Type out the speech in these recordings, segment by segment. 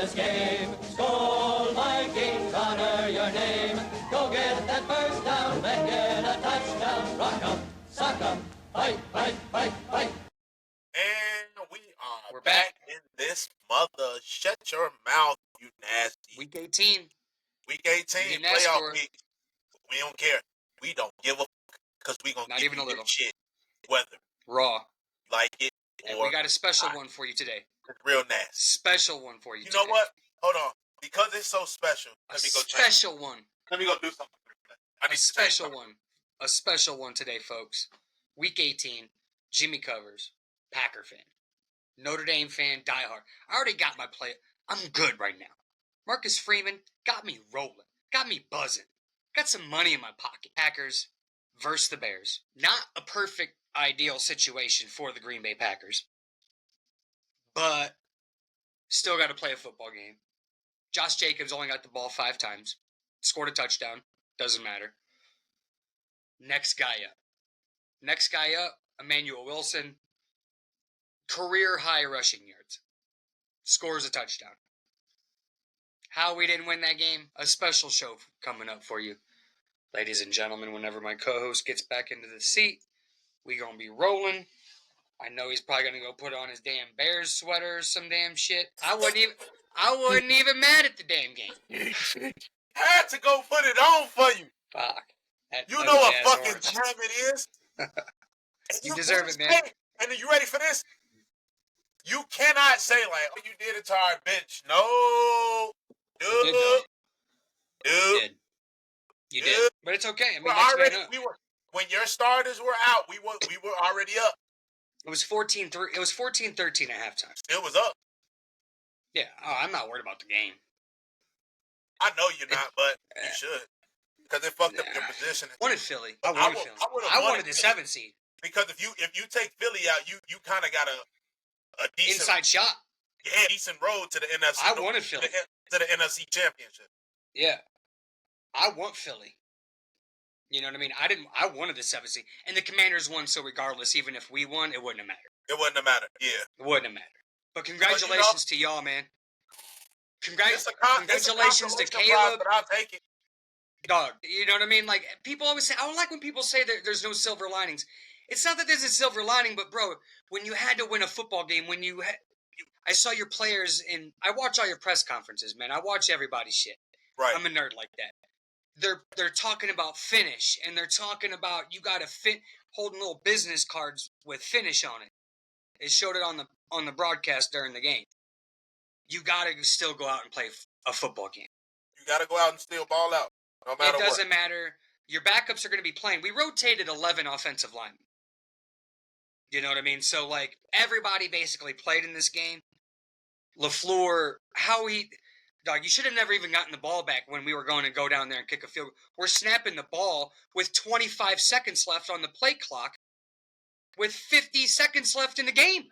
this game. Skol Vikings, honor your name. Go get that first down, make it a touchdown. Rock 'em, sock 'em, fight, fight, fight, fight. And we're back in this mother. Shut your mouth, you nasty. Week 18. Week 18, playoff week. We don't care. We don't give a fuck because we going to give you the shit. Whether raw. Like it and we got a special one for you today. It's real nasty. Special one for you today. You know what? Hold on. Because it's so special, let me go change. Special one. Let me go do something. I need a special one. A special one today, folks. Week 18, Jimmy Covers, Packer fan. Notre Dame fan, diehard. I already got my play. I'm good right now. Marcus Freeman got me rolling. Got me buzzing. Got some money in my pocket. Packers versus the Bears. Not a perfect, ideal situation for the Green Bay Packers. But still got to play a football game. Josh Jacobs only got the ball 5 times. Scored a touchdown. Doesn't matter. Next guy up, Emmanuel Wilson. Career high rushing yards. Scores a touchdown. How we didn't win that game? A special show coming up for you. Ladies and gentlemen, whenever my co-host gets back into the seat, we going to be rolling. I know he's probably going to go put on his damn Bears sweater or some damn shit. I wasn't even mad at the damn game. Had to go put it on for you. Fuck. You know what fucking time it is. You deserve it, man. And are you ready for this? You cannot say like, "Oh, you did it to our bench." No, dude. You did. But it's okay. I mean, when your starters were out, we were already up. It was 14-3. It was 14-13 at halftime. It was up. Yeah. Oh, I'm not worried about the game. I know you're not, but you should. Because it fucked up your position. I wanted Philly. I wanted the 7 seed. Because if you take Philly out, you kind of got a decent inside shot. Yeah, decent road to the NFC. I wanted Philly to the NFC Championship. Yeah, I want Philly. You know what I mean? I wanted the 7 seed, and the Commanders won. So regardless, even if we won, it wouldn't have mattered. It wouldn't have mattered. Yeah, it wouldn't have mattered. But congratulations to y'all, man. Congratulations to Caleb. But I'll take it. Dog, you know what I mean? Like, people always say, I don't like when people say that there's no silver linings. It's not that there's a silver lining, but bro, when you had to win a football game, I saw your players I watch all your press conferences, man. I watch everybody's shit. Right. I'm a nerd like that. They're talking about finish, and they're talking about you got to holding little business cards with finish on it. It showed it on the broadcast during the game. You got to still go out and play a football game. You got to go out and still ball out. No matter what. It doesn't matter. Your backups are going to be playing. We rotated 11 offensive linemen. You know what I mean? So, like, everybody basically played in this game. LaFleur, dog, you should have never even gotten the ball back when we were going to go down there and kick a field goal. We're snapping the ball with 25 seconds left on the play clock with 50 seconds left in the game.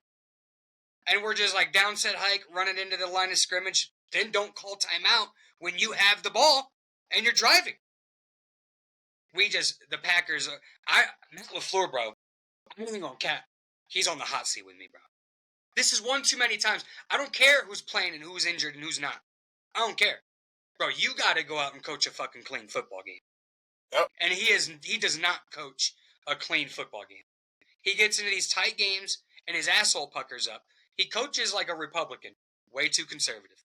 And we're just like down set hike, running into the line of scrimmage. Then don't call timeout when you have the ball and you're driving. The Packers, Matt LaFleur, bro, I'm not even going to cap. He's on the hot seat with me, bro. This is one too many times. I don't care who's playing and who's injured and who's not. I don't care. Bro, you got to go out and coach a fucking clean football game. Yep. And he does not coach a clean football game. He gets into these tight games and his asshole puckers up. He coaches like a Republican. Way too conservative.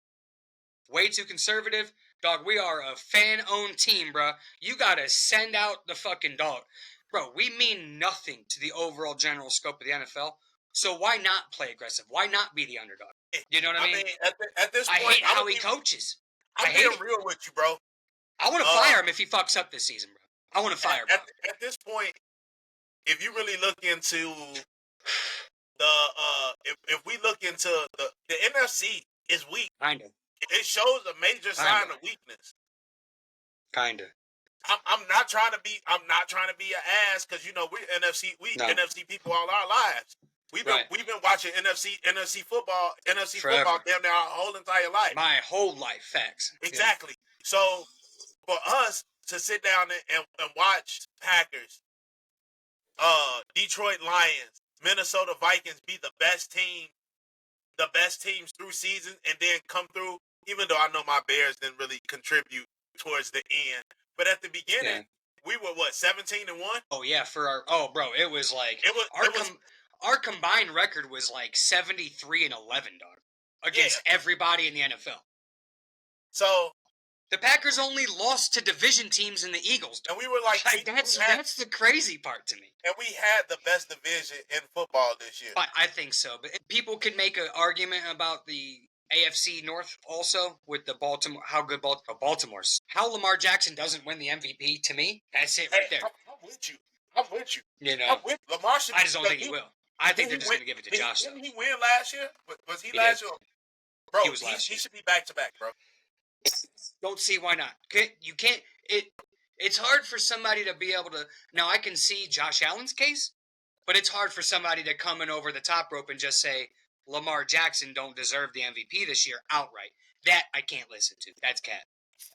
Way too conservative. Dog, we are a fan-owned team, bro. You got to send out the fucking dog. Bro, we mean nothing to the overall general scope of the NFL. So why not play aggressive? Why not be the underdog? You know what I mean? At this point, I hate how he coaches. I'm being real with you, bro. I want to fire him if he fucks up this season, bro. I want to fire him. At this point, if you really look into if we look into the NFC is weak. Kind of. It shows a major sign of weakness. Kind of. I'm not trying to be an ass because we're NFC people all our lives. We've been watching NFC football football damn near our whole entire life. My whole life, facts. Exactly. Yeah. So for us to sit down and watch Packers, Detroit Lions, Minnesota Vikings be the best teams through season, and then come through even though I know my Bears didn't really contribute towards the end, but at the beginning, we were 17-1. Oh yeah, it was like our combined record was like 73-11, dog, against everybody in the NFL. So the Packers only lost to division teams in the Eagles, dog. And we were like that's the crazy part to me. And we had the best division in football this year. I think so, but people could make an argument about the AFC North also with the Baltimore. How good Baltimore's. How Lamar Jackson doesn't win the MVP, to me, that's it right there. I'm with you. I'm with you. You know, I'm with Lamar. I just don't think he will. I think they're just going to give it to Josh. Didn't he win last year? Was he last year? Bro, he was last year. He should be back to back, bro. Don't see why not. You can't. It's hard for somebody to be able to. Now I can see Josh Allen's case, but it's hard for somebody to come in over the top rope and just say Lamar Jackson don't deserve the MVP this year outright. That I can't listen to. That's cat.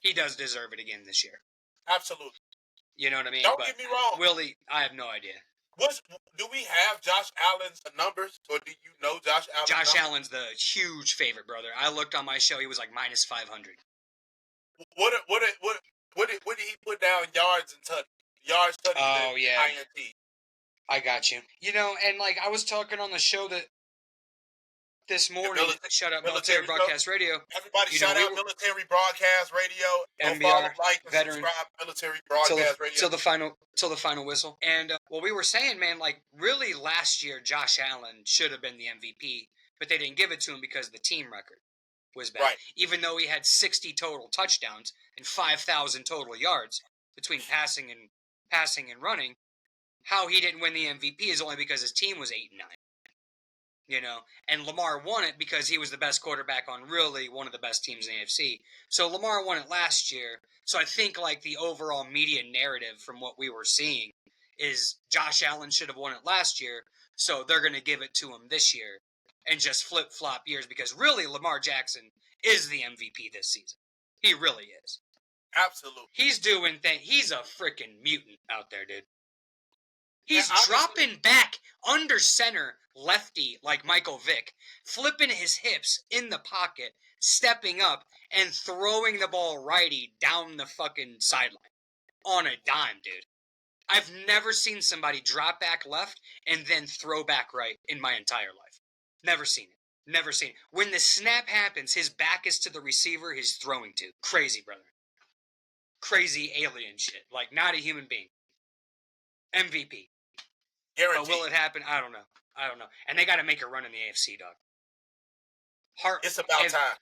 He does deserve it again this year. Absolutely. You know what I mean? Don't get me wrong. Willie, I have no idea. Do we have Josh Allen's numbers, or do you know Josh Allen's Josh Allen's the huge favorite, brother. I looked on my show; he was like minus 500. What did he put down yards and yards, touchdowns? Oh yeah. INT. I got you. You know, and like I was talking on the show that this morning. Shout out Military Broadcast Radio. Everybody, shout out Military Broadcast Radio. MBR, follow, like, and veteran. Subscribe Military Broadcast Radio till the final whistle. And what we were saying, man, like really last year, Josh Allen should have been the MVP, but they didn't give it to him because the team record was bad. Right. Even though he had 60 total touchdowns and 5,000 total yards between passing and running, how he didn't win the MVP is only because his team was 8-9. You know, and Lamar won it because he was the best quarterback on really one of the best teams in the AFC. So Lamar won it last year. So I think like the overall media narrative from what we were seeing is Josh Allen should have won it last year. So they're going to give it to him this year and just flip-flop years because really Lamar Jackson is the MVP this season. He really is. Absolutely. He's doing things. He's a freaking mutant out there, dude. He's dropping back under center lefty like Michael Vick, flipping his hips in the pocket, stepping up, and throwing the ball righty down the fucking sideline on a dime, dude. I've never seen somebody drop back left and then throw back right in my entire life. Never seen it. Never seen it. When the snap happens, his back is to the receiver he's throwing to. Crazy, brother. Crazy alien shit. Like, not a human being. MVP. Guaranteed. But will it happen? I don't know. And they got to make a run in the AFC, dog. It's about time.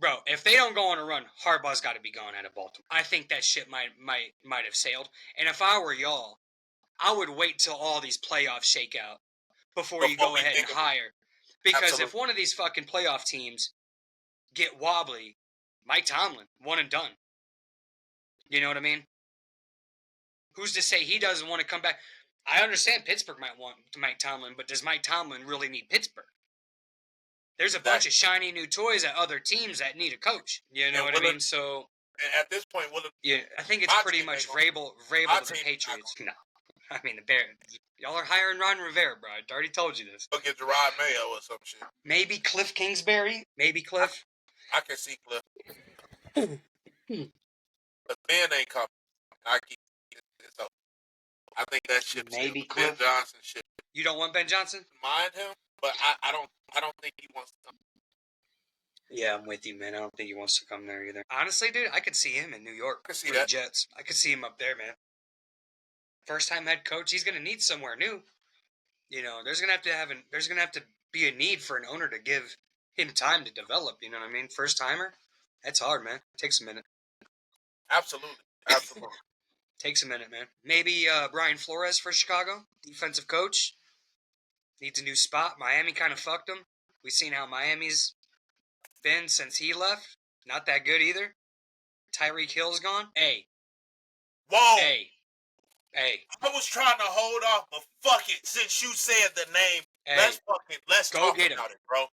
Bro, if they don't go on a run, Harbaugh's got to be gone out of Baltimore. I think that shit might have sailed. And if I were y'all, I would wait till all these playoffs shake out before you go ahead and hire. Because if one of these fucking playoff teams get wobbly, Mike Tomlin, one and done. You know what I mean? Who's to say he doesn't want to come back? I understand Pittsburgh might want Mike Tomlin, but does Mike Tomlin really need Pittsburgh? There's a bunch of shiny new toys at other teams that need a coach. You know what I mean? So at this point, I think it's pretty much Vrabel to the Patriots. No, I mean the Bears. Y'all are hiring Ron Rivera, bro. I already told you this. Look at Gerard Mayo or some shit. Maybe Cliff Kingsbury. Maybe Cliff. I can see Cliff. But Ben ain't coming. So I think that ship. Maybe Ben Johnson ship. You don't want Ben Johnson? Mind him, but I don't think he wants to come. Yeah, I'm with you, man. I don't think he wants to come there either. Honestly, dude, I could see him in New York. I could see that. The Jets. I could see him up there, man. First time head coach, he's gonna need somewhere new. You know, there's gonna have to be a need for an owner to give him time to develop. You know what I mean? First timer, that's hard, man. It takes a minute. Absolutely. Takes a minute, man. Maybe Brian Flores for Chicago, defensive coach. Needs a new spot. Miami kind of fucked him. We've seen how Miami's been since he left. Not that good either. Tyreek Hill's gone. Hey. Whoa. Hey. I was trying to hold off, but fuck it. Since you said the name, let's go talk get about him. it, bro.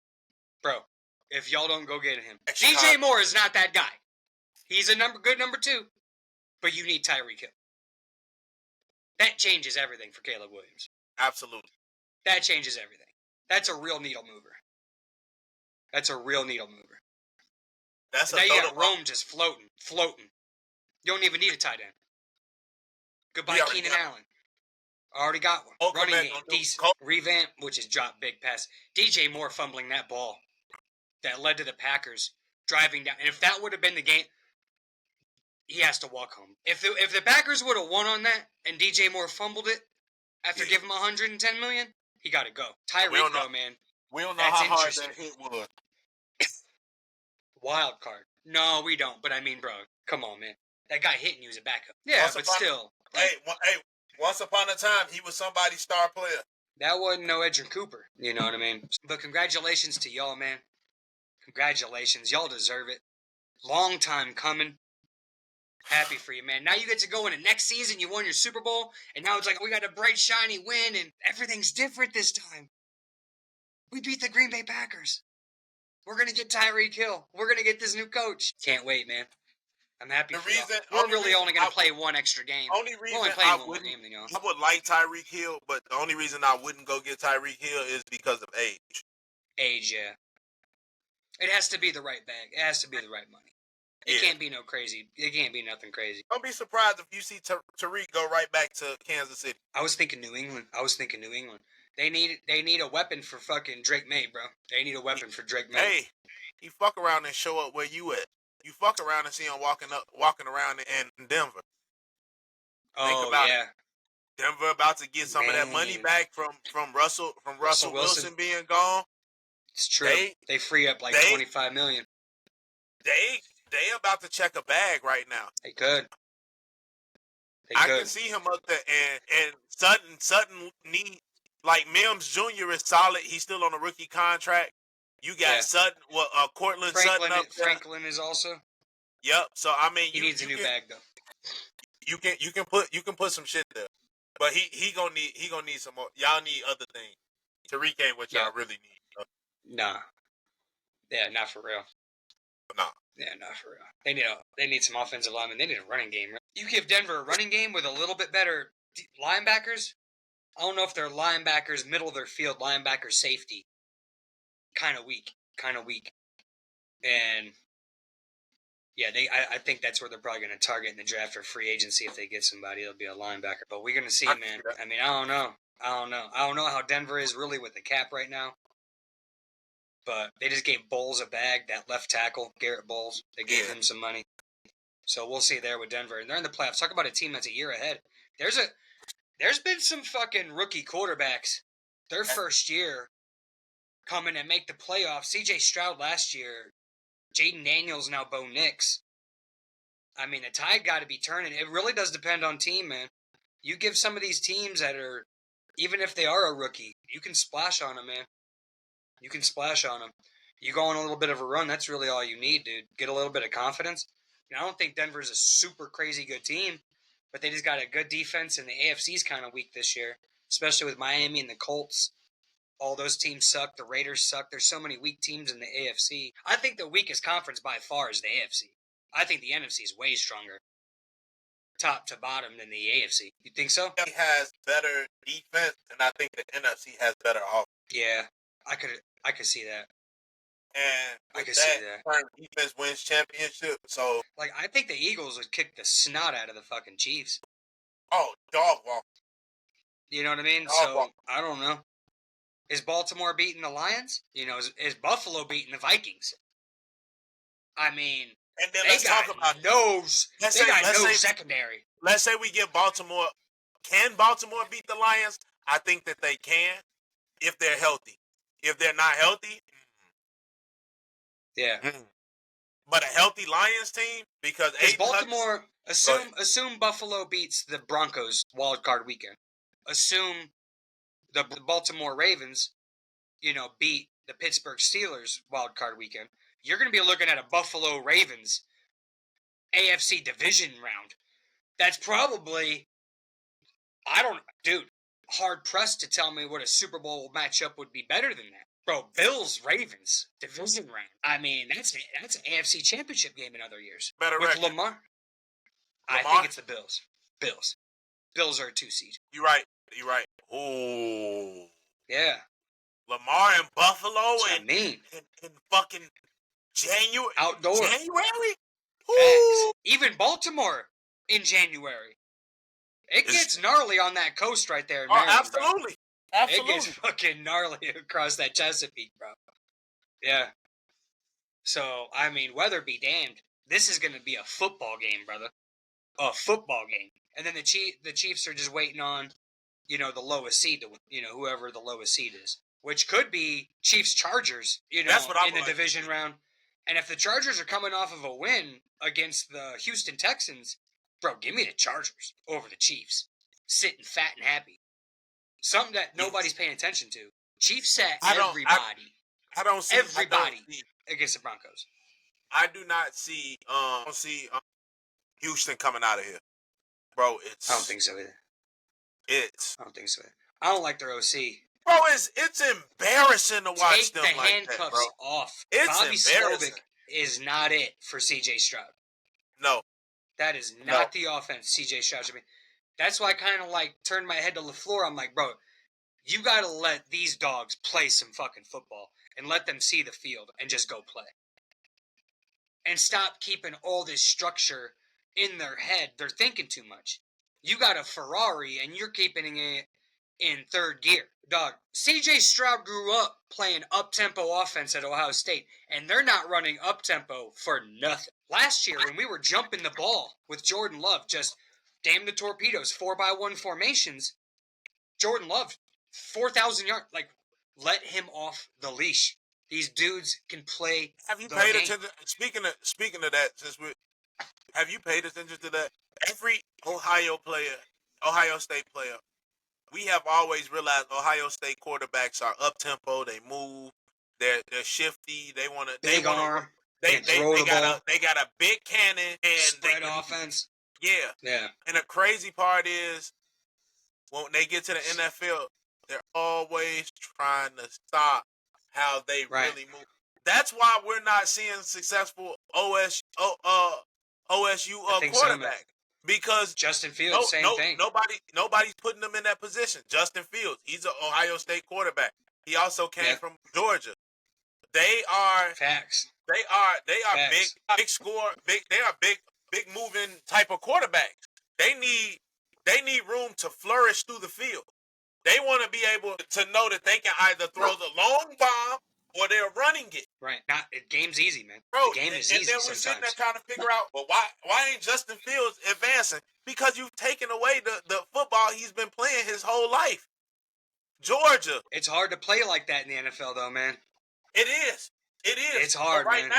Bro, if y'all don't go get him. DJ Moore is not that guy. He's a good number 2. But you need Tyreek Hill. That changes everything for Caleb Williams. Absolutely. That changes everything. That's a real needle mover. That's now you got Rome just floating. You don't even need a tight end. Goodbye, Keenan Allen. Already got one. Running game, decent. Revamp, which is drop big pass. DJ Moore fumbling that ball that led to the Packers driving down. And if that would have been the game, he has to walk home. If the Packers would have won on that and DJ Moore fumbled it after giving him $110 million, he got to go. Tyreek, though, man. We don't know how hard that hit was. Wild card. No, we don't. But I mean, bro, come on, man. That guy hitting you as a backup. Yeah, but still. Once upon a time, he was somebody's star player. That wasn't no Edgerrin Cooper. You know what I mean? But congratulations to y'all, man. Congratulations. Y'all deserve it. Long time coming. Happy for you, man. Now you get to go into next season. You won your Super Bowl. And now it's like, we got a bright, shiny win. And everything's different this time. We beat the Green Bay Packers. We're going to get Tyreek Hill. We're going to get this new coach. Can't wait, man. I'm happy for y'all. We're really only going to play one extra game. Only reason I would like Tyreek Hill, but the only reason I wouldn't go get Tyreek Hill is because of age. Age, yeah. It has to be the right bag. It has to be the right money. It can't be no crazy. It can't be nothing crazy. Don't be surprised if you see Tyreek go right back to Kansas City. I was thinking New England. They need a weapon for fucking Drake May, bro. They need a weapon for Drake May. Hey, he fuck around and show up where you at. You fuck around and see him walking around in Denver. Oh, yeah. It. Denver about to get some of that money back from Russell Wilson being gone. It's true. They free up like $25 million. They about to check a bag right now. They could. I can see him up there, and Sutton need, like, Mims Jr. is solid. He's still on a rookie contract. You got Sutton, Cortland Sutton up there. Franklin is also. Yep. So I mean, he needs a new bag though. You can put some shit there, but he gonna need some more. Y'all need other things. Tyreek ain't what y'all really need. Nah. Yeah, not for real. Nah. Yeah, not for real. They need some offensive linemen. They need a running game. You give Denver a running game with a little bit better linebackers. I don't know if they're linebackers, middle of their field, linebacker, safety. Kind of weak. And yeah, I think that's where they're probably going to target in the draft or free agency if they get somebody. It'll be a linebacker. But we're going to see, man. I mean, I don't know. I don't know how Denver is really with the cap right now. But they just gave Bowles a bag, that left tackle, Garrett Bowles. They gave him some money. So we'll see there with Denver. And they're in the playoffs. Talk about a team that's a year ahead. There's been some fucking rookie quarterbacks. Their first year come in and make the playoffs. C.J. Stroud last year. Jaden Daniels, now Bo Nix. I mean, the tide got to be turning. It really does depend on team, man. You give some of these teams that are, even if they are a rookie, you can splash on them, man. You can splash on them. You go on a little bit of a run, that's really all you need, dude. Get a little bit of confidence. I don't think Denver's a super crazy good team, but they just got a good defense, and the AFC's kind of weak this year, especially with Miami and the Colts. All those teams suck. The Raiders suck. There's so many weak teams in the AFC. I think the weakest conference by far is the AFC. I think the NFC is way stronger, top to bottom, than the AFC. You think so? He has better defense, and I think the NFC has better offense. Yeah, I could see that. And I could see that. Defense wins championship. So, like, I think the Eagles would kick the snot out of the fucking Chiefs. Oh, dog walk. You know what I mean? I don't know. Is Baltimore beating the Lions? Is Buffalo beating the Vikings? I mean, and then let's talk about secondary. Let's say we get Baltimore. Can Baltimore beat the Lions? I think that they can if they're healthy. If they're not healthy, yeah. But a healthy Lions team, because Baltimore assume Buffalo beats the Broncos wild card weekend. Assume the Baltimore Ravens, beat the Pittsburgh Steelers wild card weekend. You're going to be looking at a Buffalo Ravens AFC division round. That's probably, hard pressed to tell me what a Super Bowl matchup would be better than that. Bro, Bills Ravens division round. I mean, that's an AFC championship game in other years. Better with record. Lamar. I think it's the Bills. Bills are a 2 seed. You're right. Oh. Yeah. Lamar and Buffalo and fucking Outdoor. January? Even Baltimore in January. It gets gnarly on that coast right there in Maryland. Absolutely. Bro. Absolutely. It gets fucking gnarly across that Chesapeake, bro. Yeah. So, I mean, weather be damned. This is going to be a football game, brother. A football game. And then the Chiefs are just waiting on, the lowest seed to, whoever the lowest seed is. Which could be Chiefs-Chargers, That's what in the division round. And if the Chargers are coming off of a win against the Houston Texans, bro, give me the Chargers over the Chiefs. Sitting fat and happy. Something that nobody's paying attention to. Chiefs sat everybody. I don't see everybody against the Broncos. I do not see Houston coming out of here. Bro, I don't think so either. I don't think so either. I don't like their OC. Bro, it's embarrassing to watch them like that, bro. Take the handcuffs off. It's Bobby embarrassing. Slovic is not it for C.J. Stroud. No. That is not the offense C.J. Stroud should be. That's why I kind of turned my head to LaFleur. I'm like, bro, you got to let these dogs play some fucking football and let them see the field and just go play. And stop keeping all this structure in their head. They're thinking too much. You got a Ferrari and you're keeping it in third gear. Dog, C.J. Stroud grew up playing up-tempo offense at Ohio State, and they're not running up-tempo for nothing. Last year, when we were jumping the ball with Jordan Love, just damn the torpedoes, 4x1 formations, Jordan Love, 4,000 yards. Let him off the leash. These dudes can play. Have you paid attention? Speaking of that, have you paid attention to that? Every Ohio State player, we have always realized Ohio State quarterbacks are up tempo. They move. They're shifty. They want to. Big arm. They got a big cannon and spread offense. Yeah. And the crazy part is when they get to the NFL, they're always trying to stop how they really move. That's why we're not seeing successful OSU quarterback. Because Justin Fields, same thing. Nobody's putting them in that position. Justin Fields, he's an Ohio State quarterback. He also came from Georgia. They are facts. They are big score, big. They are big moving type of quarterbacks. They need room to flourish through the field. They want to be able to know that they can either throw the long bomb or they're running it. Right. Game's easy, man. Bro, the game is and easy then we're sometimes. sitting there trying to figure out, well, why ain't Justin Fields advancing? Because you've taken away the football he's been playing his whole life. Georgia. It's hard to play like that in the NFL, though, man. It is. It's hard, but right man.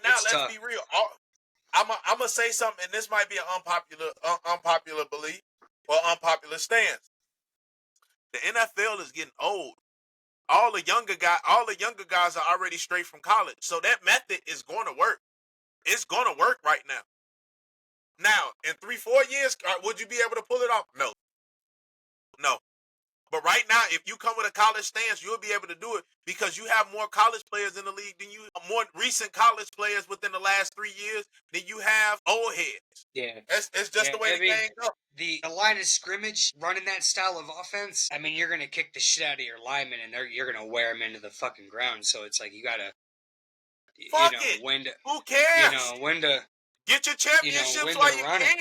Now, let's tough. be real. I'm gonna say something, and this might be an unpopular belief or unpopular stance. The NFL is getting old. All the younger guys are already straight from college, so that method is going to work. It's going to work right now. Now, in 3-4 years, would you be able to pull it off? No. But right now, if you come with a college stance, you'll be able to do it because you have more college players in the league than more recent college players within the last 3 years than you have old heads. Yeah. It's just the way the game goes. The line of scrimmage, running that style of offense, I mean, you're going to kick the shit out of your linemen and you're going to wear them into the fucking ground. So it's like you got to, who cares? When to get your championships while you can.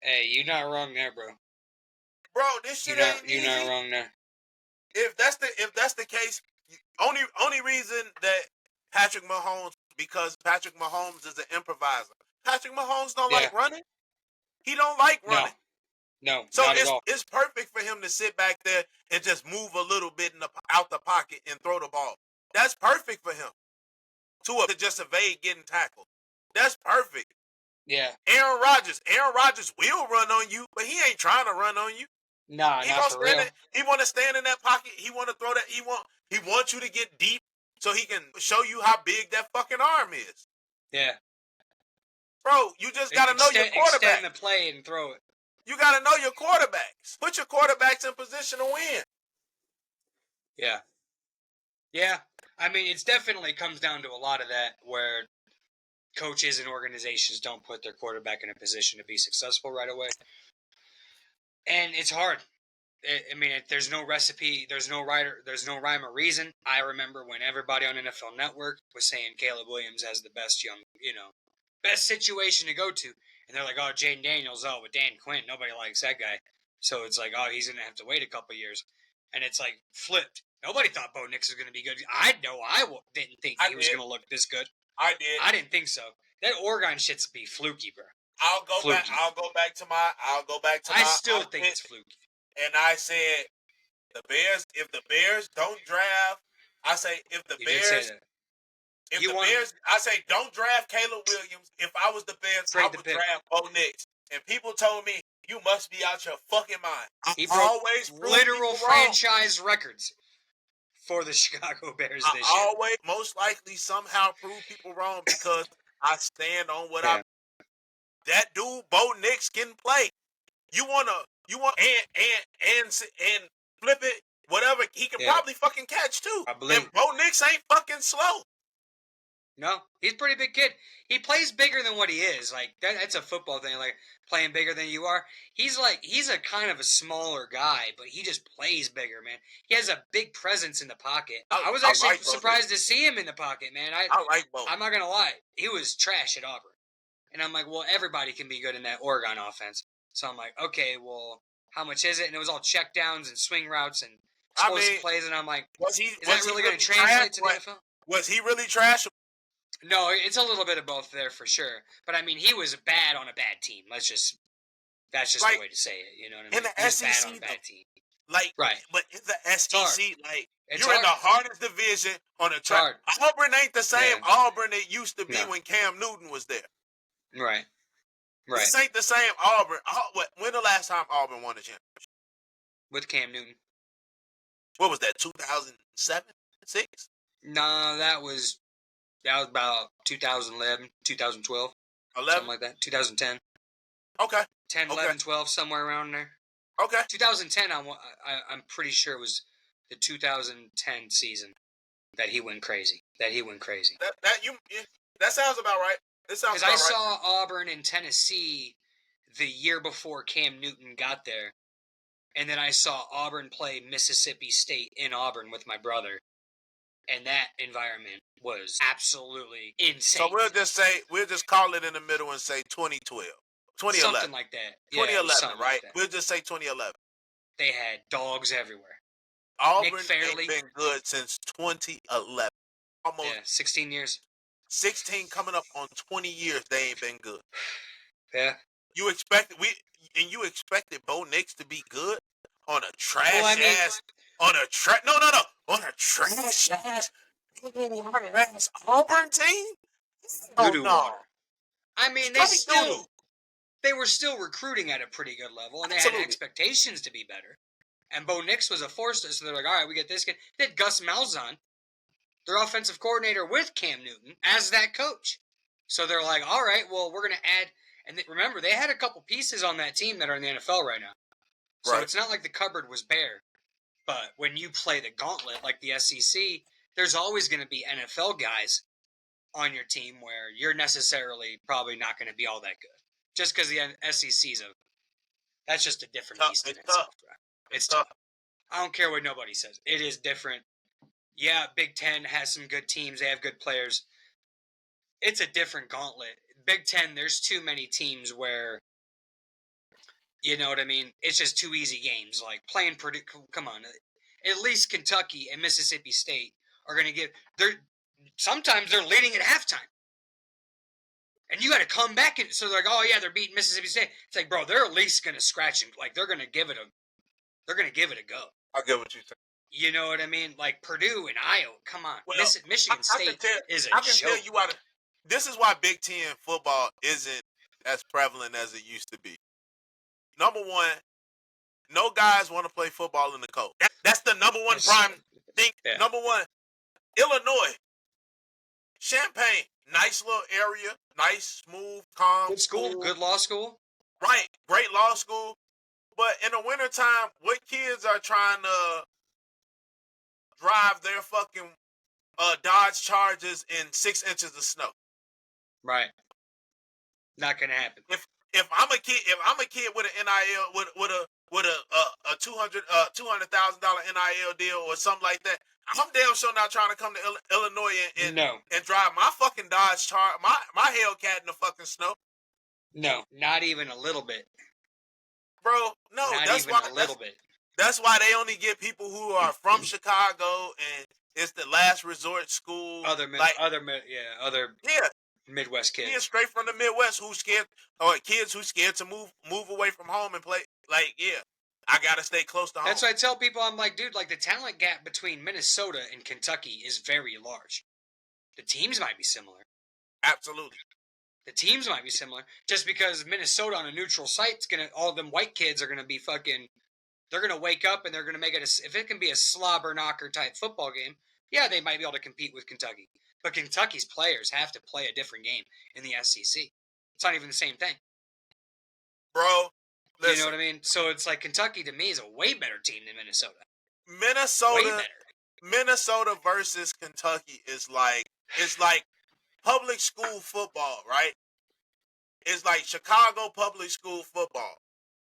Hey, you're not wrong there, bro. Bro, this shit ain't easy. You're not wrong there. If that's the case, only reason that Patrick Mahomes, because Patrick Mahomes is an improviser. Patrick Mahomes don't like running. He don't like running. No, so not at all. It's perfect for him to sit back there and just move a little bit out the pocket and throw the ball. That's perfect for him. To just evade getting tackled. That's perfect. Yeah. Aaron Rodgers will run on you, but he ain't trying to run on you. Nah, not for real. He want to stand in that pocket. He want to throw that. He wants you to get deep so he can show you how big that fucking arm is. Yeah. Bro, you just got to know your quarterback. Extend the play and throw it. You got to know your quarterbacks. Put your quarterbacks in position to win. Yeah. Yeah. I mean, it definitely comes down to a lot of that where coaches and organizations don't put their quarterback in a position to be successful right away. And it's hard. I mean, there's no recipe, there's no rhyme or reason. I remember when everybody on NFL Network was saying Caleb Williams has the best best situation to go to. And they're like, oh, Jaden Daniels, with Dan Quinn, nobody likes that guy. So it's like, oh, he's going to have to wait a couple years. And it's like flipped. Nobody thought Bo Nix was going to be good. I didn't think he was going to look this good. I did. I didn't think so. That Oregon shit's be fluky, bro. I'll go back to my. I still think it's fluky. And I said, if the Bears don't draft, I say I say don't draft Caleb Williams. If I was the Bears, I would draft Bo Nix. And people told me, you must be out your fucking mind. He broke literal franchise records for the Chicago Bears this year. I always, most likely, somehow prove people wrong because I stand on what that dude, Bo Nix, can play. You want and flip it, whatever. He can probably fucking catch too. I believe. And Bo Nix ain't fucking slow. No, he's a pretty big kid. He plays bigger than what he is. Like that's a football thing. Like playing bigger than you are. He's a kind of a smaller guy, but he just plays bigger, man. He has a big presence in the pocket. I was actually surprised to see him in the pocket, man. I like Bo. I'm not gonna lie, he was trash at Auburn, and I'm like, well, everybody can be good in that Oregon offense. So I'm like, okay, well, how much is it? And it was all check downs and swing routes and explosive plays, and I'm like, is that really going to translate to the NFL? Was he really trash? No, it's a little bit of both there for sure. But I mean, he was bad on a bad team. That's just the way to say it. You know what I mean? In the SEC, bad on a bad team. Right. But in the SEC, it's you're in the hardest division on a track. Auburn ain't the same Auburn it used to be when Cam Newton was there. Right. This ain't the same Auburn. When the last time Auburn won a championship? With Cam Newton. What was that, 2007, 6? No, that was about 2011, 2012. 11? Something like that. 2010. Okay. 10, 11, 12, somewhere around there. Okay. 2010, I'm pretty sure it was the 2010 season that he went crazy. That sounds about right. Because I saw Auburn in Tennessee the year before Cam Newton got there. And then I saw Auburn play Mississippi State in Auburn with my brother. And that environment was absolutely insane. So we'll just call it in the middle and say 2012. 2011. Something like that. 2011, right? Like we'll just say 2011. They had dogs everywhere. Auburn ain't been good since 2011. Almost 16 years. 16 coming up on 20 years, they ain't been good. Yeah. You expected Bo Nix to be good on a trash ass Auburn team? No. I mean, they were still recruiting at a pretty good level, and they had expectations to be better. And Bo Nix was a force, so they're like, all right, we get this kid. They had Gus Malzahn, their offensive coordinator, with Cam Newton as that coach. So they're like, all right, well, we're going to add. And remember, they had a couple pieces on that team that are in the NFL right now. So it's not like the cupboard was bare. But when you play the gauntlet like the SEC, there's always going to be NFL guys on your team where you're necessarily probably not going to be all that good. Just because the SEC's that's just a different beast in itself. It's tough. I don't care what nobody says. It is different. Yeah, Big Ten has some good teams. They have good players. It's a different gauntlet. Big Ten, there's too many teams where, you know what I mean? It's just too easy games. Like playing Purdue, come on. At least Kentucky and Mississippi State are going to sometimes they're leading at halftime. And you got to come back. So they're like, oh yeah, they're beating Mississippi State. It's like, bro, they're at least going to scratch and they're going to give it a go. I get what you think. You know what I mean? Like Purdue and Iowa, come on. Well, Michigan State is a joke. I can tell you this is why Big Ten football isn't as prevalent as it used to be. Number one, no guys want to play football in the cold. That's the number one prime thing. Yeah. Number one, Illinois, Champaign, nice little area, nice, smooth, calm. Good school, good law school. Right, great law school. But in the wintertime, what kids are trying to drive their fucking Dodge Chargers in 6 inches of snow? Right. Not gonna happen. If I'm a kid with an NIL with a with a $200,000 NIL deal or something like that. I'm damn sure not trying to come to Illinois and drive my fucking Dodge Charger, my Hellcat in the fucking snow. No, not even a little bit. Bro, no, that's why That's why they only get people who are from Chicago and it's the last resort school. Other Midwest kids. Yeah, straight from the Midwest who's scared, or kids who's scared to move away from home and play. Like, yeah, I gotta stay close to home. That's why I tell people, I'm like, dude, like the talent gap between Minnesota and Kentucky is very large. The teams might be similar. Absolutely. The teams might be similar. Just because Minnesota on a neutral site's all them white kids are gonna be fucking. They're gonna wake up and they're gonna make it. If it can be a slobber knocker type football game, yeah, they might be able to compete with Kentucky. But Kentucky's players have to play a different game in the SEC. It's not even the same thing. Bro, listen. You know what I mean? So it's like Kentucky to me is a way better team than Minnesota. Minnesota versus Kentucky is like, it's like public school football, right? It's like Chicago public school football.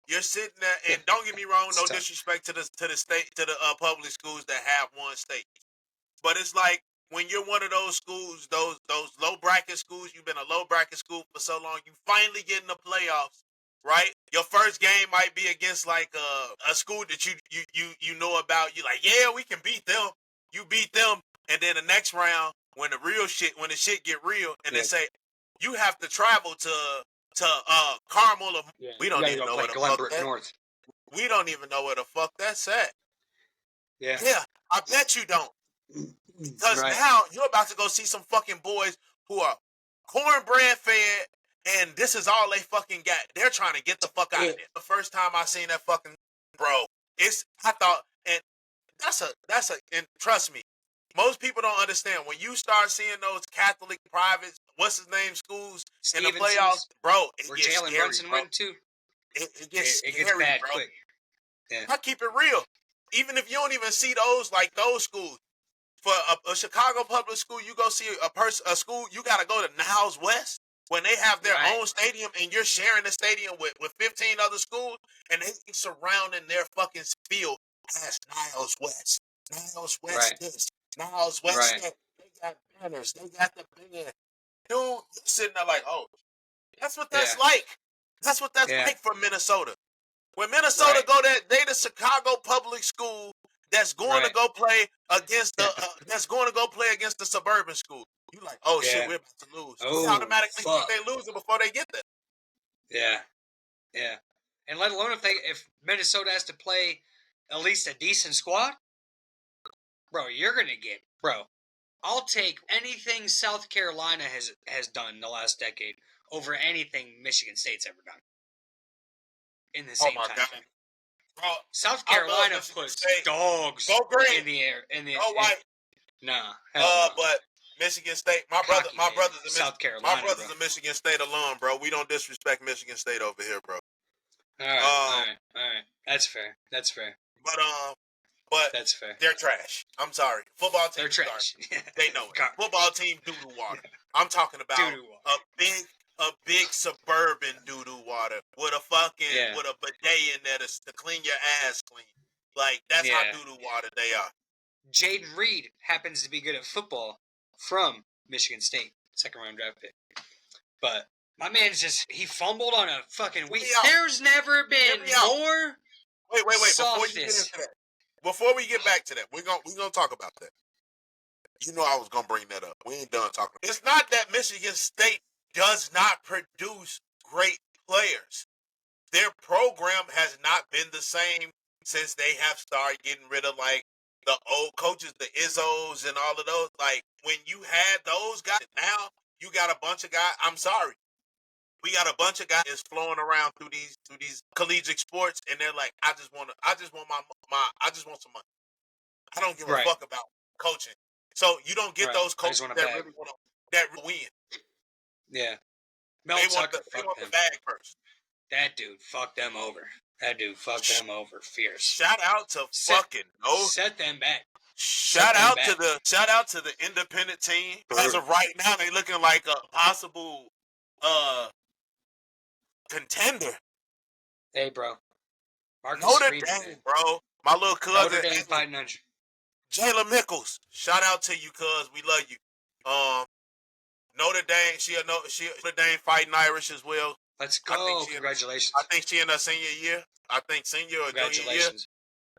You're sitting there, and don't get me wrong, no disrespect to the public schools that have one state, but it's like when you're one of those schools, those low bracket schools, you've been a low bracket school for so long, you finally get in the playoffs, right? Your first game might be against like a school that you know about. You're like, yeah, we can beat them. You beat them, and then the next round, when the shit get real, and they say you have to travel to Carmel. We don't even know where the fuck that. North. We don't even know where the fuck that's at. Yeah, I bet you don't. Because now you're about to go see some fucking boys who are cornbread fed, and this is all they fucking got. They're trying to get the fuck out of there. The first time I seen that fucking I thought, and and trust me, most people don't understand when you start seeing those Catholic private, schools in the playoffs, bro. It gets Jalen scary, Brunson bro. went too. It gets scary, gets bad bro. quick. Yeah. I keep it real. Even if you don't even see those schools, for a Chicago public school, you go see a school, you got to go to Niles West when they have their own stadium and you're sharing the stadium with 15 other schools and they surrounding their fucking field as Niles West. Niles West this, Niles West that. They got banners. They got the band. Dude, you're sitting there like, oh, that's what that's like. That's what that's like for Minnesota. When Minnesota go there, they the Chicago public school that's going to go play against the suburban school. You like, oh shit, we're about to lose. You automatically think they losing before they get there. Yeah. And let alone if Minnesota has to play at least a decent squad, bro, you're gonna get I'll take anything South Carolina has done in the last decade over anything Michigan State's ever done. In the same time. God. Bro, South Carolina puts dogs in the air. But Michigan State, my brother's a Michigan State alum, bro. We don't disrespect Michigan State over here, bro. All right. That's fair. But that's fair. They're trash. I'm sorry. Football team, they're trash. They know it. Football team doo-doo water. I'm talking about a big suburban doo-doo water with a with a bidet in there to clean your ass clean. Like, that's how doo-doo water they are. Jaden Reed happens to be good at football from Michigan State, second round draft pick. But my man's he fumbled on a fucking week. There's never been more. Wait. Before we get back to that, we're gonna talk about that. You know I was gonna bring that up. We ain't done talking. It's not that Michigan State does not produce great players. Their program has not been the same since they have started getting rid of like the old coaches, the Izzos and all of those. Like when you had those guys, now you got a bunch of guys. I'm sorry. We got a bunch of guys flowing around through these collegiate sports, and they're like, I just want some money. I don't give a fuck about coaching. So you don't get those coaches that really want to win. Yeah. They want the bag first. That dude fucked them over. Fierce. Shout out to set them back. Shout out to the independent team. As of right now, they looking like a possible contender. Hey, bro. Notre Dame, bro. My little cousin, Notre Dame fighting on Jayla Mickles. Shout out to you, cuz we love you. Notre Dame, she Notre Dame fighting Irish as well. Let's go! Congratulations. I think she in her senior year. I think senior or junior year.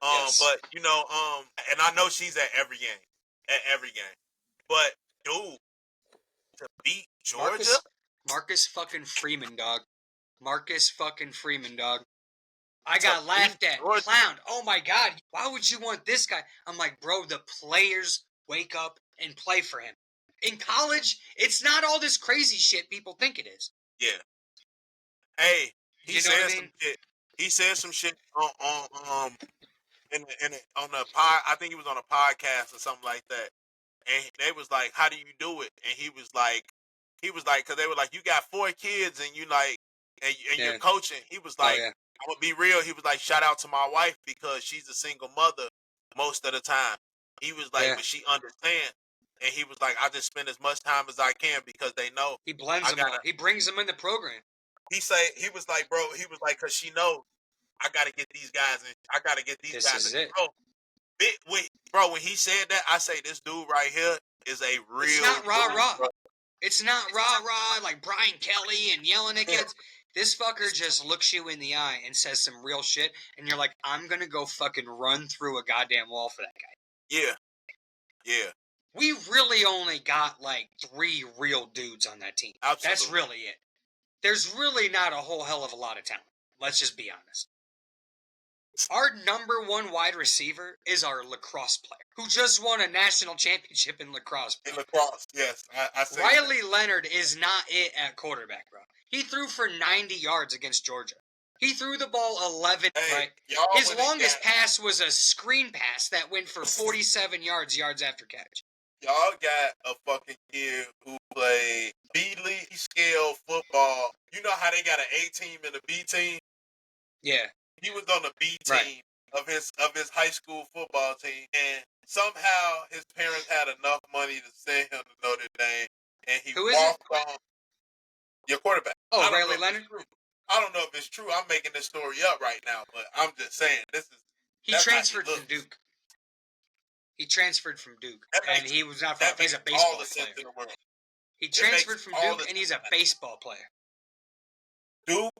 Yes. But and I know she's at every game. But dude, to beat Georgia, Marcus fucking Freeman, dog. I got laughed at, clowned. Oh my God, why would you want this guy? I'm like, bro, the players wake up and play for him. In college, it's not all this crazy shit people think it is. Yeah. Hey, he said some shit. He said some shit on the pod. I think he was on a podcast or something like that. And they was like, "How do you do it?" And he was like, because they were like, "You got 4 kids and you like, and you're coaching." He was like, "I'm gonna be real." He was like, "Shout out to my wife because she's a single mother most of the time." He was like, "But she understands." And he was like, "I just spend as much time as I can because they know." He blends them all. He brings them in the program. He was like, "Bro," he was like, "Cause she knows I gotta get these guys and I gotta get these guys." Is it. Bro, when he said that, I say this dude right here is a real. It's not rah-rah. It's not rah-rah like Brian Kelly and yelling at kids. This fucker just looks you in the eye and says some real shit, and you're like, I'm gonna go fucking run through a goddamn wall for that guy. Yeah. We really only got like 3 real dudes on that team. Absolutely. That's really it. There's really not a whole hell of a lot of talent. Let's just be honest. Our number 1 wide receiver is our lacrosse player, who just won a national championship in lacrosse. In lacrosse, yes. I say Riley Leonard is not it at quarterback, bro. He threw for 90 yards against Georgia. He threw the ball 11, right? His longest pass was a screen pass that went for 47 yards after catch. Y'all got a fucking kid who played B-League scale football. You know how they got an A team and a B team? Yeah. He was on the B team of his high school football team, and somehow his parents had enough money to send him to Notre Dame, and he walked on your quarterback. Oh, Riley Leonard? I don't know if it's true. I'm making this story up right now, but I'm just saying He transferred from Duke. He transferred from Duke, and he was not from. He's a baseball player. He transferred from Duke, and he's a baseball player. Duke,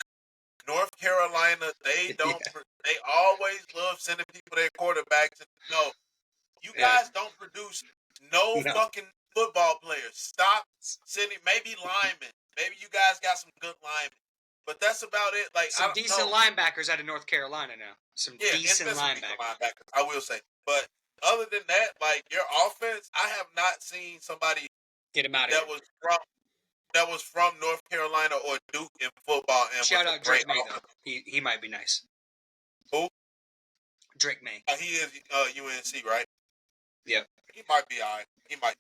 North Carolina, they don't. They always love sending people their quarterbacks. No, you guys don't produce no fucking football players. Stop sending. Maybe linemen. Maybe you guys got some good linemen, but that's about it. Like some decent linebackers out of North Carolina now. Some decent linebackers. I will say, but other than that, like your offense, I have not seen somebody get him out of here. That was from North Carolina or Duke in football. And shout out Drake May, though. He might be nice. Who? Drake May. He is UNC, right? Yeah. He might be all right. He might.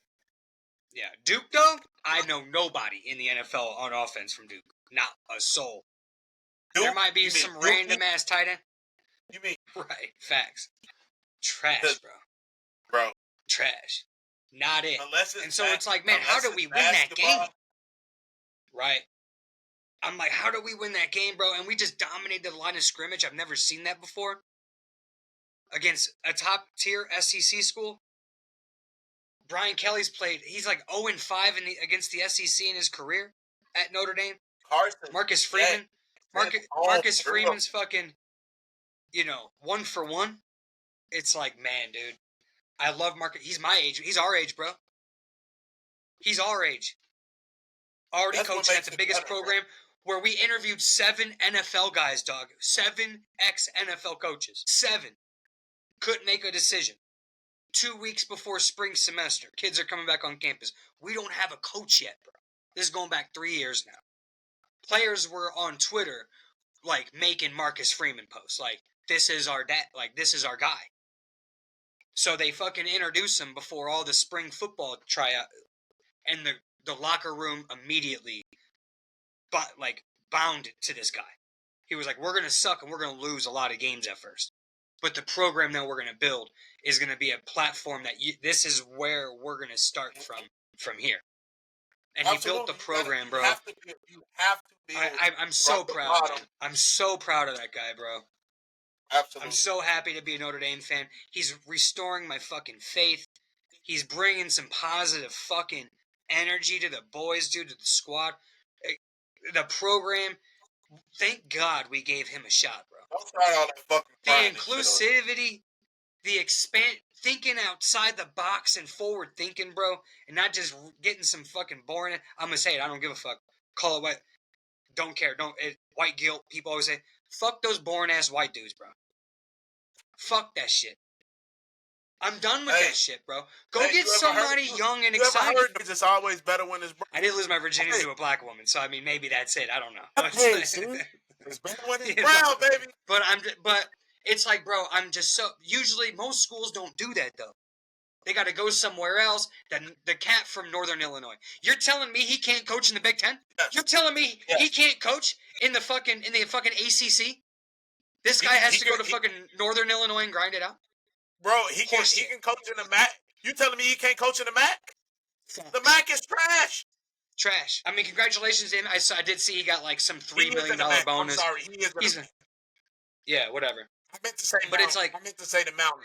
Yeah. Duke, though, I know nobody in the NFL on offense from Duke. Not a soul. Duke? There might be some random-ass tight end. You mean? Right. Facts. Trash, bro. Bro. Trash. Not it. And so it's like, man, how do we win that game? Right. I'm like, how do we win that game, bro? And we just dominated the line of scrimmage. I've never seen that before. Against a top-tier SEC school. Brian Kelly's played, he's like 0-5 against the SEC in his career at Notre Dame. Marcus Freeman. Marcus Freeman's fucking, 1 for 1. It's like, man, dude. I love Marcus. He's my age. He's our age, bro. He's our age. Already coaching at the biggest program where we interviewed 7 NFL guys, dog. 7 ex-NFL coaches. 7. Couldn't make a decision. 2 weeks before spring semester. Kids are coming back on campus. We don't have a coach yet, bro. This is going back 3 years now. Players were on Twitter, like, making Marcus Freeman posts. Like, this is our dad. Like, this is our guy. So they fucking introduced him before all the spring football tryout. And the locker room immediately bound to this guy. He was like, we're going to suck and we're going to lose a lot of games at first. But the program that we're going to build is going to be a platform that this is where we're going to start from here. And he built the program, bro. You have to be. I'm so proud, man. I'm so proud of that guy, bro. Absolutely. I'm so happy to be a Notre Dame fan. He's restoring my fucking faith. He's bringing some positive fucking energy to the boys, dude, to the squad. The program, thank God we gave him a shot, bro. Don't try all that fucking The crying inclusivity, the thinking outside the box and forward thinking, bro, and not just getting some fucking boring. I'm gonna say it. I don't give a fuck. Call it white. Don't care. White guilt. People always say, fuck those boring ass white dudes, bro. Fuck that shit. I'm done with that shit, bro. Go get somebody young and exciting. You ever heard it's always better when it's brown? I did lose my virginity to a black woman, so I mean maybe that's it. I don't know. Hey, see? It's better when it's brown, baby. But it's like, bro, I'm just so. Usually, most schools don't do that though. They got to go somewhere else. The cat from Northern Illinois. You're telling me he can't coach in the Big Ten? Yes. You're telling me he can't coach in the fucking ACC? This guy has to go to fucking Northern Illinois and grind it out. Bro, he can coach in the MAC. You telling me he can't coach in the MAC? The MAC is trash. Trash. I mean, congratulations to him. I did see he got like some $3 million bonus. I'm sorry, he is. Yeah, whatever. I meant to say, I meant to say the mountain.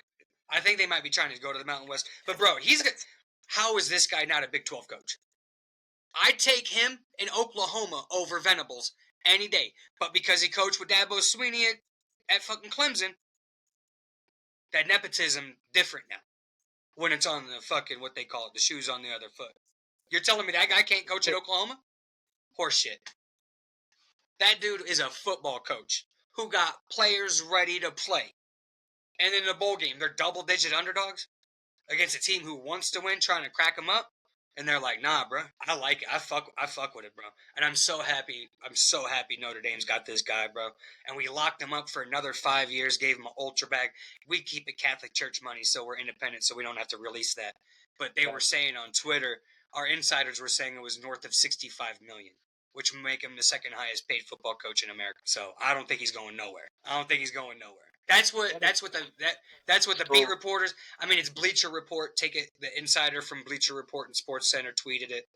I think they might be trying to go to the Mountain West. But bro, how is this guy not a Big 12 coach? I'd take him in Oklahoma over Venables any day. But because he coached with Dabo Swinney at fucking Clemson, that nepotism different now. When it's on the fucking, what they call it, the shoes on the other foot. You're telling me that guy can't coach at Oklahoma? Horseshit. That dude is a football coach who got players ready to play. And in the bowl game, they're double-digit underdogs against a team who wants to win, trying to crack them up. And they're like, nah, bro, I like it. I fuck with it, bro. And I'm so happy. Notre Dame's got this guy, bro. And we locked him up for another 5 years, gave him an ultra bag. We keep it Catholic Church money, so we're independent, so we don't have to release that. But they were saying on Twitter, our insiders were saying it was north of $65 million, which would make him the second highest paid football coach in America. So I don't think he's going nowhere. That's what the beat reporters. I mean, it's Bleacher Report. Take it. The insider from Bleacher Report and Sports Center tweeted it.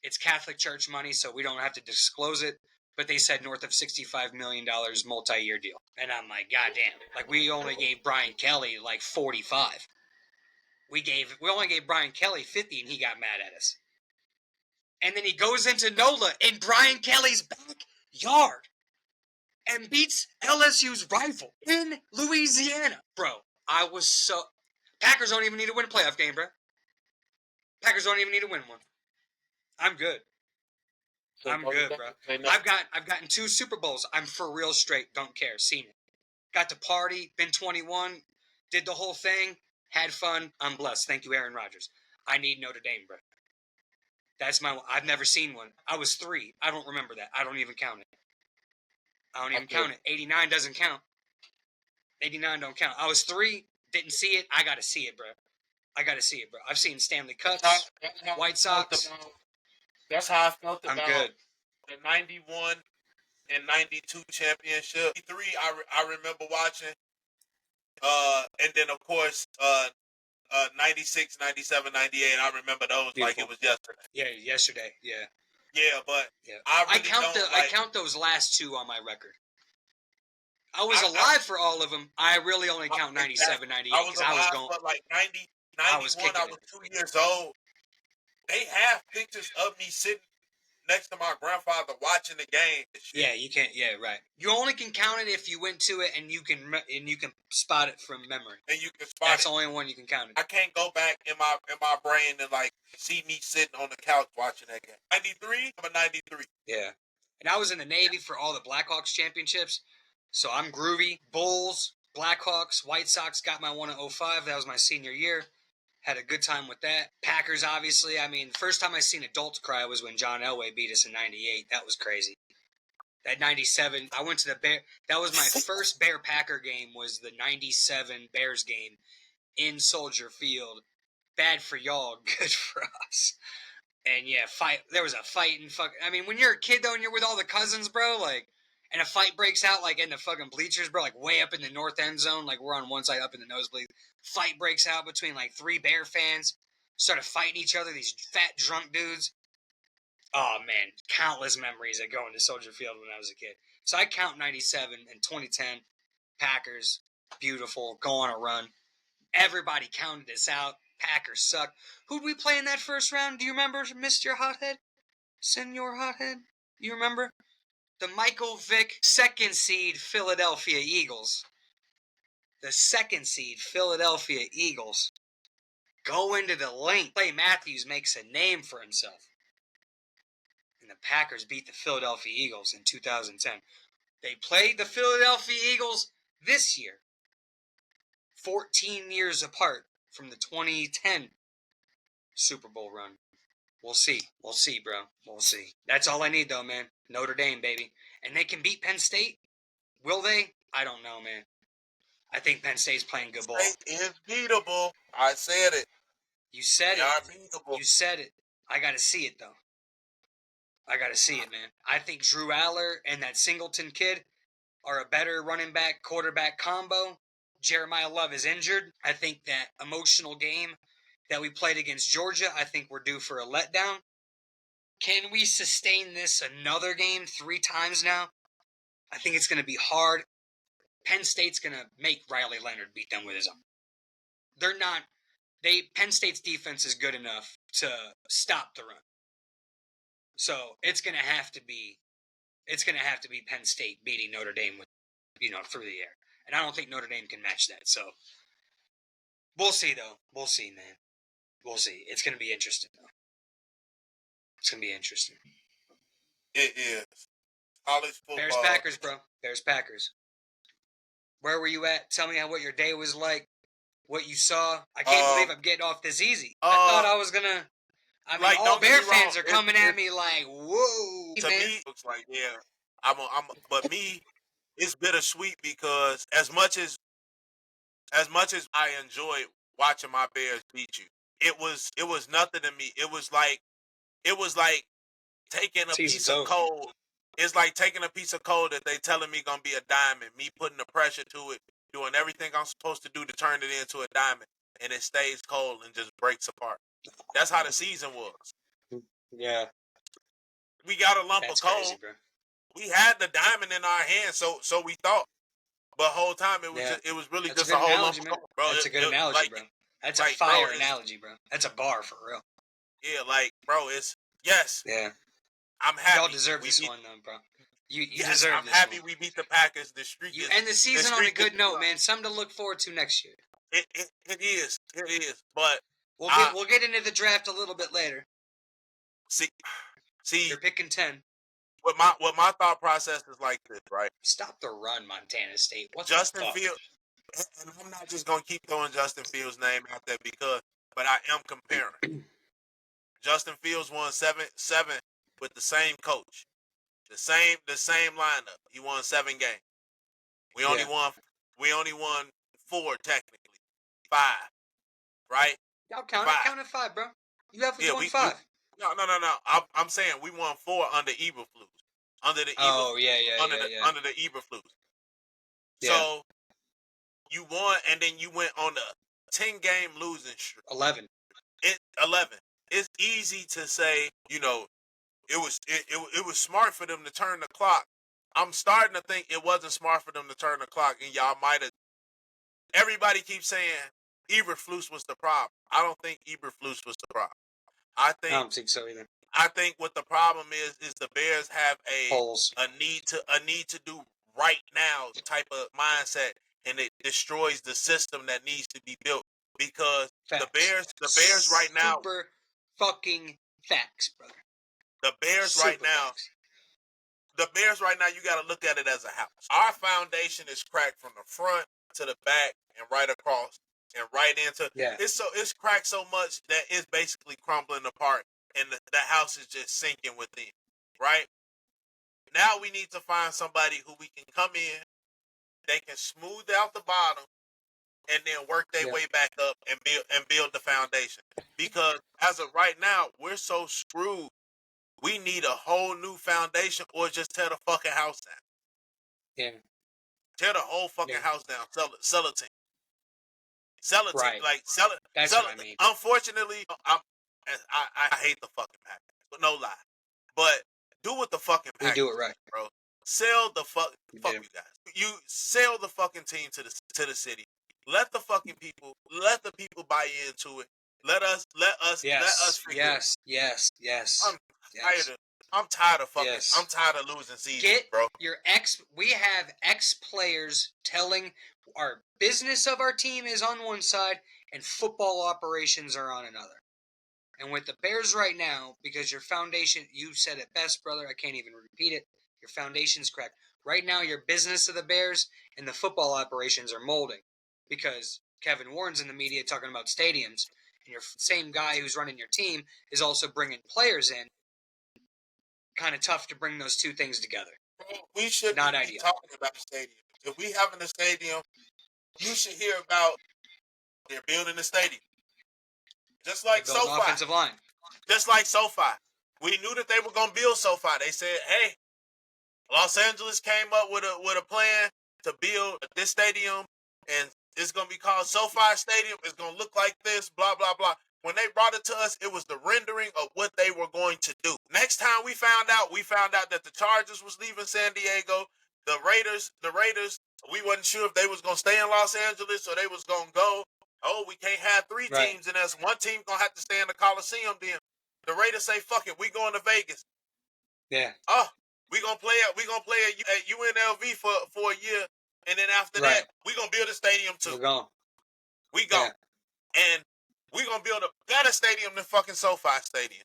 It's Catholic Church money, so we don't have to disclose it. But they said north of $65 million multi-year deal, and I'm like, goddamn! Like we only gave Brian Kelly like 45. We only gave Brian Kelly 50, and he got mad at us. And then he goes into NOLA in Brian Kelly's backyard and beats LSU's rival in Louisiana. Bro, Packers don't even need to win a playoff game, bro. Packers don't even need to win one. I'm good. I'm good, bro. I've gotten 2 Super Bowls. I'm for real straight. Don't care. Seen it. Got to party. Been 21. Did the whole thing. Had fun. I'm blessed. Thank you, Aaron Rodgers. I need Notre Dame, bro. That's I've never seen one. I was 3. I don't remember that. I don't even count it. 89 doesn't count. 89 don't count. I was 3. Didn't see it. I got to see it, bro. I've seen Stanley Cups, White Sox. That's how I felt about I'm good. The 91 and 92 championship. 3, I remember watching. And then, of course, 96, 97, 98. I remember those. Beautiful. Like it was yesterday. Yeah, yesterday. Yeah. Yeah, but I count those last 2 on my record. I was alive for all of them. I really only count 97, 98 because I was going. But like 90, 91, I was 2 years old. They have pictures of me sitting next to my grandfather watching the game. Yeah, you can't. Yeah, right. You only can count it if you went to it and you can spot it from memory. And you can spot That's the only one you can count it. I can't go back in my brain and like see me sitting on the couch watching that game. 93, I'm a 93. Yeah, and I was in the Navy for all the Blackhawks championships, so I'm groovy. Bulls, Blackhawks, White Sox got my one in 05. That was my senior year. Had a good time with that. Packers, obviously. I mean, the first time I seen adults cry was when John Elway beat us in 98. That was crazy. That 97, I went to the Bear. That was my first Bear-Packer game, was the 97 Bears game in Soldier Field. Bad for y'all, good for us. And yeah, there was a fight and I mean, when you're a kid, though, and you're with all the cousins, bro, like, and a fight breaks out, like, in the fucking bleachers, bro, like, way up in the north end zone, like, we're on one side up in the nosebleed. Fight breaks out between, like, 3 Bear fans, started fighting each other, these fat, drunk dudes. Oh, man, countless memories of going to Soldier Field when I was a kid. So I count 97 and 2010 Packers. Beautiful. Go on a run. Everybody counted us out. Packers suck. Who'd we play in that first round? Do you remember, Mr. Hothead? Senor Hothead? You remember? The Michael Vick second seed Philadelphia Eagles. The second seed Philadelphia Eagles go into the lane. Clay Matthews makes a name for himself. And the Packers beat the Philadelphia Eagles in 2010. They played the Philadelphia Eagles this year, 14 years apart from the 2010 Super Bowl run. We'll see. We'll see, bro. We'll see. That's all I need, though, man. Notre Dame, baby. And they can beat Penn State? Will they? I don't know, man. I think Penn State's playing good ball. State is beatable. I said it. You said They it. are beatable. You said it. I got to see it, though. I got to see it, man. I think Drew Aller and that Singleton kid are a better running back quarterback combo. Jeremiah Love is injured. I think that emotional game that we played against Georgia, I think we're due for a letdown. Can we sustain this another game 3 times now? I think it's going to be hard. Penn State's going to make Riley Leonard beat them with his own. They're not. Penn State's defense is good enough to stop the run. So it's going to have to be Penn State beating Notre Dame with, through the air. And I don't think Notre Dame can match that. So we'll see, though. We'll see, man. We'll see. It's going to be interesting, though. It's going to be interesting. It is. College football. Bears-Packers, bro. Bears-Packers. Where were you at? Tell me what your day was like, what you saw. I can't believe I'm getting off this easy. I thought I was going to... all Bear fans are coming at me like, whoa. To me, it looks like, yeah. But me, it's bittersweet because as much as I enjoyed watching my Bears beat you, it was nothing to me. It was like taking a piece of coal. It's like taking a piece of coal that they telling me gonna be a diamond. Me putting the pressure to it, doing everything I'm supposed to do to turn it into a diamond, and it stays cold and just breaks apart. That's how the season was. Yeah. We got a lump of coal. Crazy, bro. We had the diamond in our hands, so we thought. But the whole time it was really just a whole lump of coal, bro. That's a good analogy, bro. That's a fire analogy, bro. That's a bar for real. Yeah, bro, it's yes. Yeah. I'm happy. Y'all deserve this one, though, bro. You deserve this one. I'm happy we beat the Packers. The streak you end the season on a good note, man. Something to look forward to next year. It is. It is. But we'll get into the draft a little bit later. See, you're picking 10. What my thought process is like this, right? Stop the run, Montana State. Justin Fields, and I'm not just gonna keep throwing Justin Fields' name out there but I am comparing. Justin Fields won 7 with the same coach, the same lineup. He won 7 games. We only won 4 technically, 5, right? Y'all count it 5, bro. You have won 5. No. I'm saying we won 4 under Eberflus. Under the Eberflus. Yeah. So you won, and then you went on a 10-game losing streak. 11. 11. It's easy to say, it was smart for them to turn the clock. I'm starting to think it wasn't smart for them to turn the clock, and y'all might have. Everybody keeps saying Eberflus was the problem. I don't think Eberflus was the problem. I don't think so either. I think what the problem is the Bears have a need to do right now type of mindset, and it destroys the system that needs to be built because the Bears right now, super fucking facts, brother. The Bears right now, you got to look at it as a house. Our foundation is cracked from the front to the back and right across and right into. Yeah. It's cracked so much that it's basically crumbling apart, and the house is just sinking within. Right now, we need to find somebody who we can come in. They can smooth out the bottom and then work their way back up and build the foundation. Because as of right now, we're so screwed. We need a whole new foundation, or just tear the fucking house down. Yeah. Tear the whole fucking house down. Sell a team. Sell a team. Like sell it. That's what I mean. Unfortunately, I hate the fucking Packers, but no lie. But do what the fucking Packers, we do it right, bro. Sell the fuck you guys. You sell the fucking team to the city. Let the fucking people buy into it. Let us figure it. Yes. I'm tired of fucking. Yes. I'm tired of losing seasons, bro. We have ex-players telling our business of our team is on one side and football operations are on another. And with the Bears right now, because your foundation, you said it best, brother, I can't even repeat it. Your foundation's cracked. Right now, your business of the Bears and the football operations are molding. Because Kevin Warren's in the media talking about stadiums, and your same guy who's running your team is also bringing players in. Kind of tough to bring those two things together. We shouldn't be talking about the stadium. If we having a stadium, you should hear about they're building a stadium. Just like SoFi. Offensive line. Just like SoFi. We knew that they were going to build SoFi. They said, hey, Los Angeles came up with a plan to build this stadium, and it's going to be called SoFi Stadium. It's going to look like this, blah, blah, blah. When they brought it to us, it was the rendering of what they were going to do. Next time we found out that the Chargers was leaving San Diego. The Raiders, we wasn't sure if they was going to stay in Los Angeles or they was going to go. Oh, we can't have three teams in us. One team going to have to stay in the Coliseum then. The Raiders say, fuck it, we going to Vegas. Yeah. Oh, we going to play at UNLV for a year, and then after that, we going to build a stadium too. We go. Yeah. And we going to build a better stadium than fucking SoFi Stadium.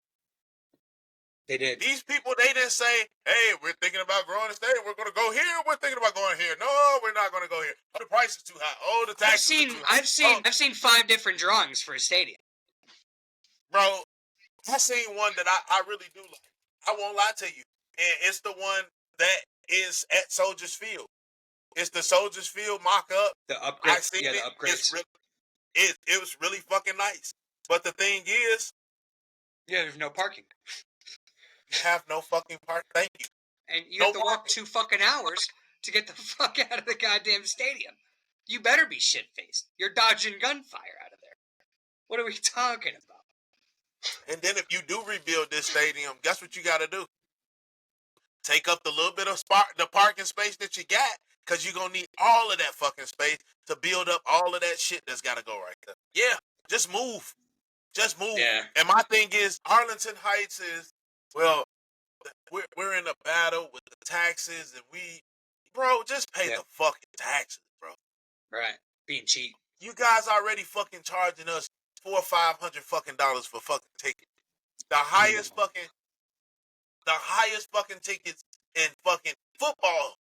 They did. These people, they didn't say, hey, we're thinking about growing a stadium. We're going to go here. We're thinking about going here. No, we're not going to go here. Oh, the price is too high. Oh, the taxes are too high. I've seen 5 different drawings for a stadium. Bro, I seen one that I really do like. I won't lie to you. And it's the one that is at Soldiers Field. It's the Soldiers Field mock-up. The upgrade. I seen the it. upgrades. It was really fucking nice. But the thing is... Yeah, there's no parking. You have no fucking park. Thank you. And you have to walk 2 fucking hours to get the fuck out of the goddamn stadium. You better be shit-faced. You're dodging gunfire out of there. What are we talking about? And then if you do rebuild this stadium, guess what you got to do? Take up the little bit of the parking space that you got, because you're going to need all of that fucking space to build up all of that shit that's got to go right there. Yeah, just move. Just move. Yeah. And my thing is, Arlington Heights is, well, we're in a battle with the taxes, and bro, just pay the fucking taxes, bro. Right. Being cheap. You guys already fucking charging us $400 or $500 fucking dollars for fucking tickets. The highest fucking tickets in fucking football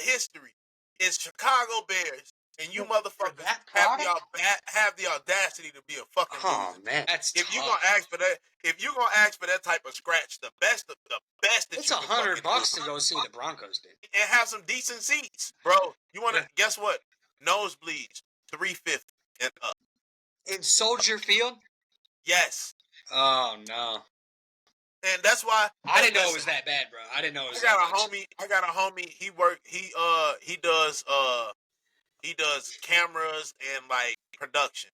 history is Chicago Bears, and you motherfuckers have the audacity to be a fucking loser. Man, that's if tough. you gonna ask for that type of scratch, the best that it's you $100 to go see the Broncos, dude, and have some decent seats, bro. You wanna guess what? Nosebleeds, $350 and up. In Soldier Field? Yes. Oh no. And that's why I didn't know it was that bad, bro. I didn't know it was I got a homie. He does cameras and like production.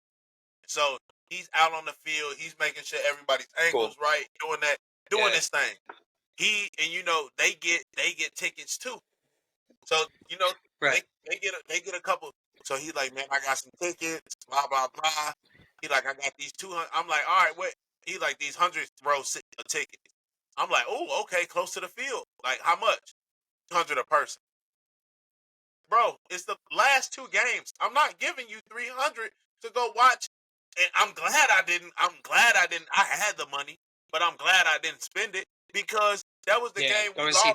So he's out on the field. He's making sure everybody's angles right, doing this thing. They get tickets too. So they get a couple. So he's like, man, I got some tickets. Blah blah blah. He like, I got these 200. I'm like, all right, what? He like these 100 rows a ticket. I'm like, oh, okay, close to the field. Like, how much? 100 a person. Bro, it's the last 2 games. I'm not giving you 300 to go watch. And I'm glad I didn't. I had the money, but I'm glad I didn't spend it, because that was the game we lost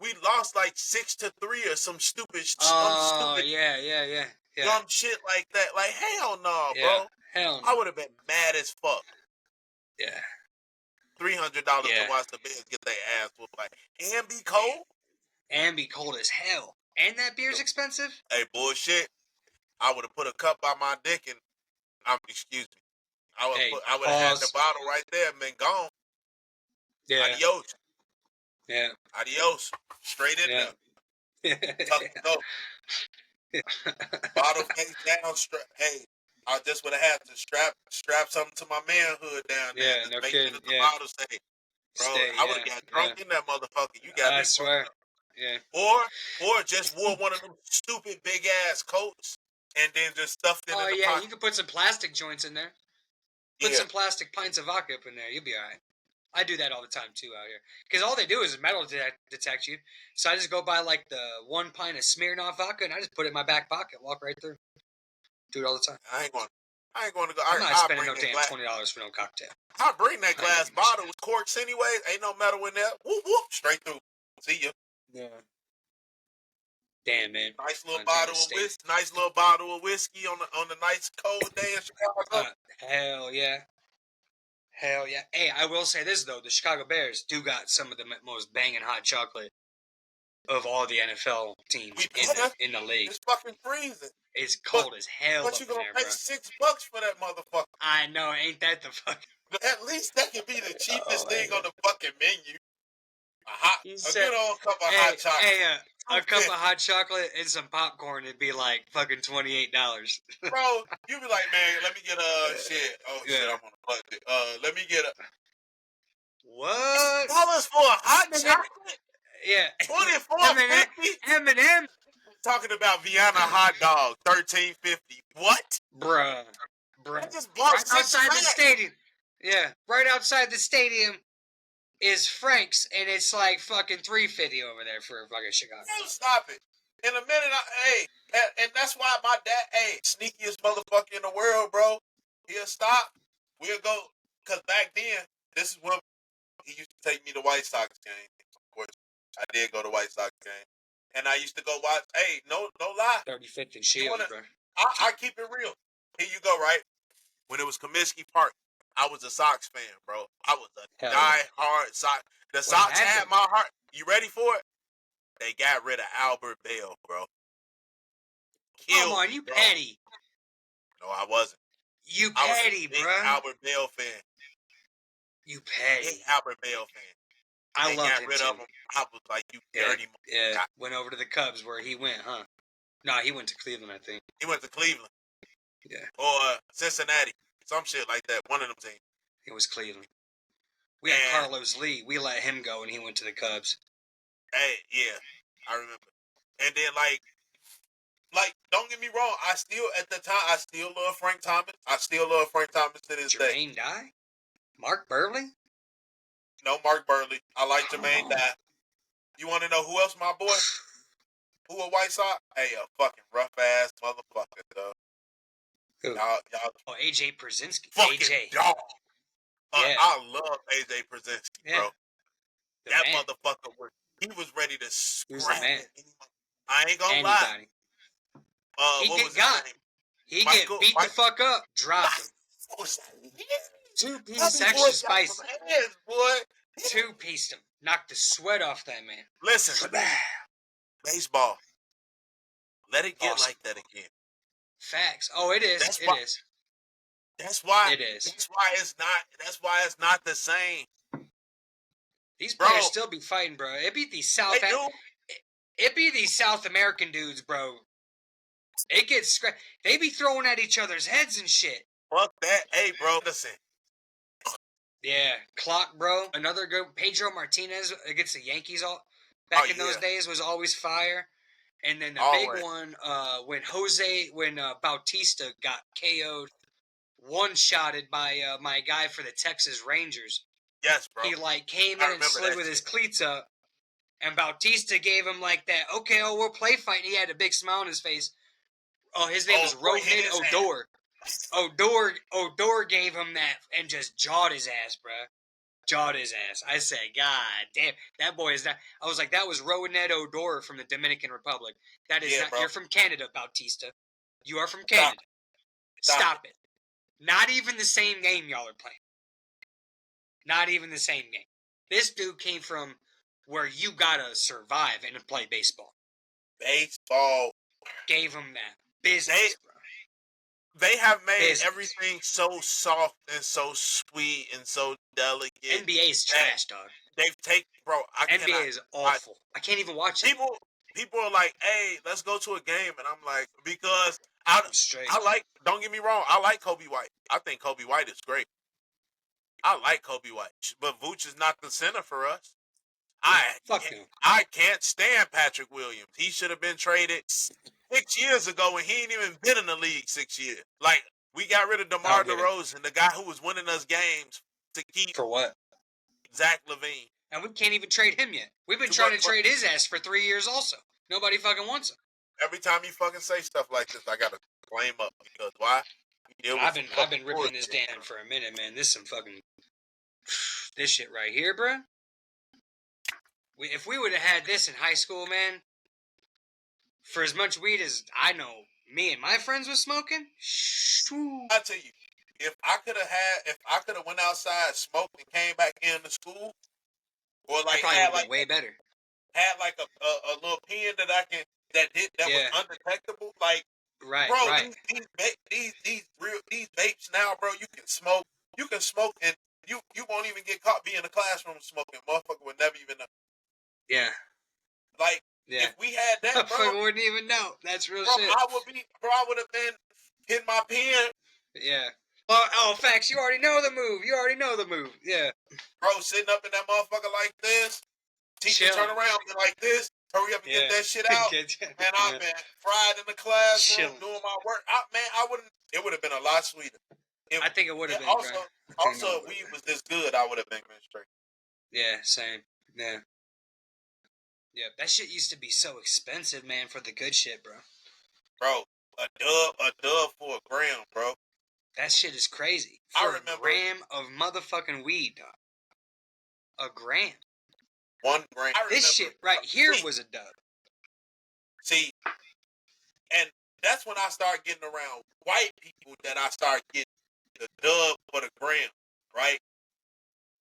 we lost like 6-3 or some stupid yeah. Dumb shit like that. Like, hell no, yeah. bro. Hell no. I would have been mad as fuck. Yeah. $300 to watch the Bears get their ass whooped, like, and be cold. And be cold as hell. And that beer's expensive? Hey, bullshit. I would have put a cup by my dick and excuse me. I would have had the bottle right there and been gone. Yeah. Adios. Yeah. Adios. Straight in there. Tuck the dope. Bottle face down. Hey, I just would have had to strap something to my manhood down there. Yeah, no make kidding. sure that the bottle say, bro. Stay, I would have got drunk in that motherfucker. You got me. I swear. Yeah. Or just wore one of them stupid big ass coats and then just stuffed it in the pocket. You could put some plastic joints in there. Put some plastic pints of vodka up in there. You'll be all right. I do that all the time too out here because all they do is metal detect you. So I just go buy like the 1 pint of Smirnoff vodka and I just put it in my back pocket, walk right through. Do it all the time. I ain't going to go. I'm not spending no damn $20 for no cocktail. I bring that glass bottle with corks anyway. Ain't no metal in there. Whoop whoop, straight through. See ya. Yeah. Damn, man. Nice little bottle of whiskey on the nice cold day in Chicago. Hell yeah. Hell yeah. Hey, I will say this though, the Chicago Bears do got some of the most banging hot chocolate of all the NFL teams in the league. It's fucking freezing. It's cold as hell. But you gonna pay $6 for that motherfucker? I know, ain't that the fucking? At least that can be the cheapest thing on the fucking menu. A good old cup of hot chocolate. Hey, a cup of hot chocolate and some popcorn would be like fucking $28. Bro, you be like, man, let me get shit. Oh shit, I'm on a budget. Let me get what? $6 for a hot chocolate? Yeah. $24.50. M&M. Talking about Vienna hot dog, $13.50. What? Bruh. I just bought right outside the stadium. Yeah, right outside the stadium is Frank's, and it's like fucking $3.50 over there for fucking Chicago. Hey, stop it! In a minute, and that's why my dad, sneakiest motherfucker in the world, bro. He'll stop. We'll go, cause back then, this is when he used to take me to White Sox game. Of course, I did go to White Sox game, and I used to go watch. Hey, no lie. 35th and Shields, bro. I keep it real. Here you go, right? When it was Comiskey Park, I was a Sox fan, bro. I was a die-hard Sox. The Sox had my heart. You ready for it? They got rid of Albert Bell, bro. Come on, you petty. No, I wasn't. You petty, bro. Albert Bell fan. You petty. Big Albert Bell fan. I loved him, got rid of him. I was like, you dirty motherfucker. Yeah, went over to the Cubs where he went, huh? No, he went to Cleveland, I think. He went to Cleveland. Yeah. Or Cincinnati. Some shit like that. One of them teams. It was Cleveland. We had Carlos Lee. We let him go, and he went to the Cubs. Hey, yeah. I remember. And then, like, don't get me wrong. At the time, I still love Frank Thomas. I still love Frank Thomas to this day. Jermaine Dye? Mark Burley? No, Mark Burley. I like Jermaine Dye. You want to know who else, my boy? Who a White Sox? Hey, a fucking rough-ass motherfucker, though. Who? Y'all. Oh, AJ Przinsky. Fucking AJ. dog. Yeah. I love AJ Przinsky, bro. That man. motherfucker he was ready to scrap. I ain't gonna lie. He what get was got. He get beat the fuck up. Drop him. 2-piece extra spice. Boy. 2-pieced him. Knocked the sweat off that man. Listen. Baseball. Let it get like that again. Facts. Oh, it is. It is. That's why it is. That's why it's not the same. These players still be fighting, bro. It be these South American dudes, bro. It gets they be throwing at each other's heads and shit. Fuck that. Hey, bro, listen. Yeah, clock, bro. Another good Pedro Martinez against the Yankees back in those days was always fire. And then the big one, when Bautista got KO'd, one-shotted by my guy for the Texas Rangers. Yes, bro. He came in and slid with his cleats up, and Bautista gave him that. Okay, we'll play fight. And he had a big smile on his face. Oh, his name was Rohit Odor. Odor gave him that and just jawed his ass, bro. Jawed his ass. I said, God damn, that boy is not. I was like, that was Rohit Odor from the Dominican Republic. That is not. Bro. You're from Canada, Bautista. You are from Canada. Stop it. Not even the same game y'all are playing. Not even the same game. This dude came from where you gotta survive and play baseball. Baseball gave him that business, bro. They have made everything so soft and so sweet and so delicate. NBA is trash, dog. They've taken, bro. NBA is awful. I can't even watch it. People are like, "Hey, let's go to a game," and I'm like, because I like. Don't get me wrong. I like Kobe White. I think Kobe White is great. I like Kobe White, but Vooch is not the center for us. Fuck him. I can't stand Patrick Williams. He should have been traded 6 years ago, and he ain't even been in the league 6 years. Like, we got rid of DeMar DeRozan, the guy who was winning us games, to keep for what? Zach LaVine. And we can't even trade him yet. We've been trying to trade his ass for 3 years also. Nobody fucking wants him. Every time you fucking say stuff like this, I gotta flame up because why? I've been ripping this down for a minute, man. This some fucking this shit right here, bro. If we would have had this in high school, man, for as much weed as I know me and my friends was smoking, I tell you, if I could have went outside, smoked, and came back into school, or like had like way better. Had like a little pen that was undetectable, like right, bro. Right. These vapes now, bro. You can smoke, and you won't even get caught being in the classroom smoking. Motherfucker would never even know. Yeah. Like if we had that, bro, motherfucker wouldn't even know. That's real shit. I would have been hitting my pen. Yeah. Oh, facts. You already know the move. Yeah. Bro, sitting up in that motherfucker like this. Teacher turn around and like this. Hurry up and get that shit out. And I've been fried in the classroom doing my work. It would have been a lot sweeter. I think it would have been. Also, if weed was this good, I would have been straight. Yeah, same. Yeah. Yeah, that shit used to be so expensive, man, for the good shit, bro. Bro, a dub for a gram, bro. That shit is crazy. For a gram of motherfucking weed, dog. A gram. 1 gram. This shit right here was a dub. See, and that's when I start getting around white people that I start getting the dub for the gram, right?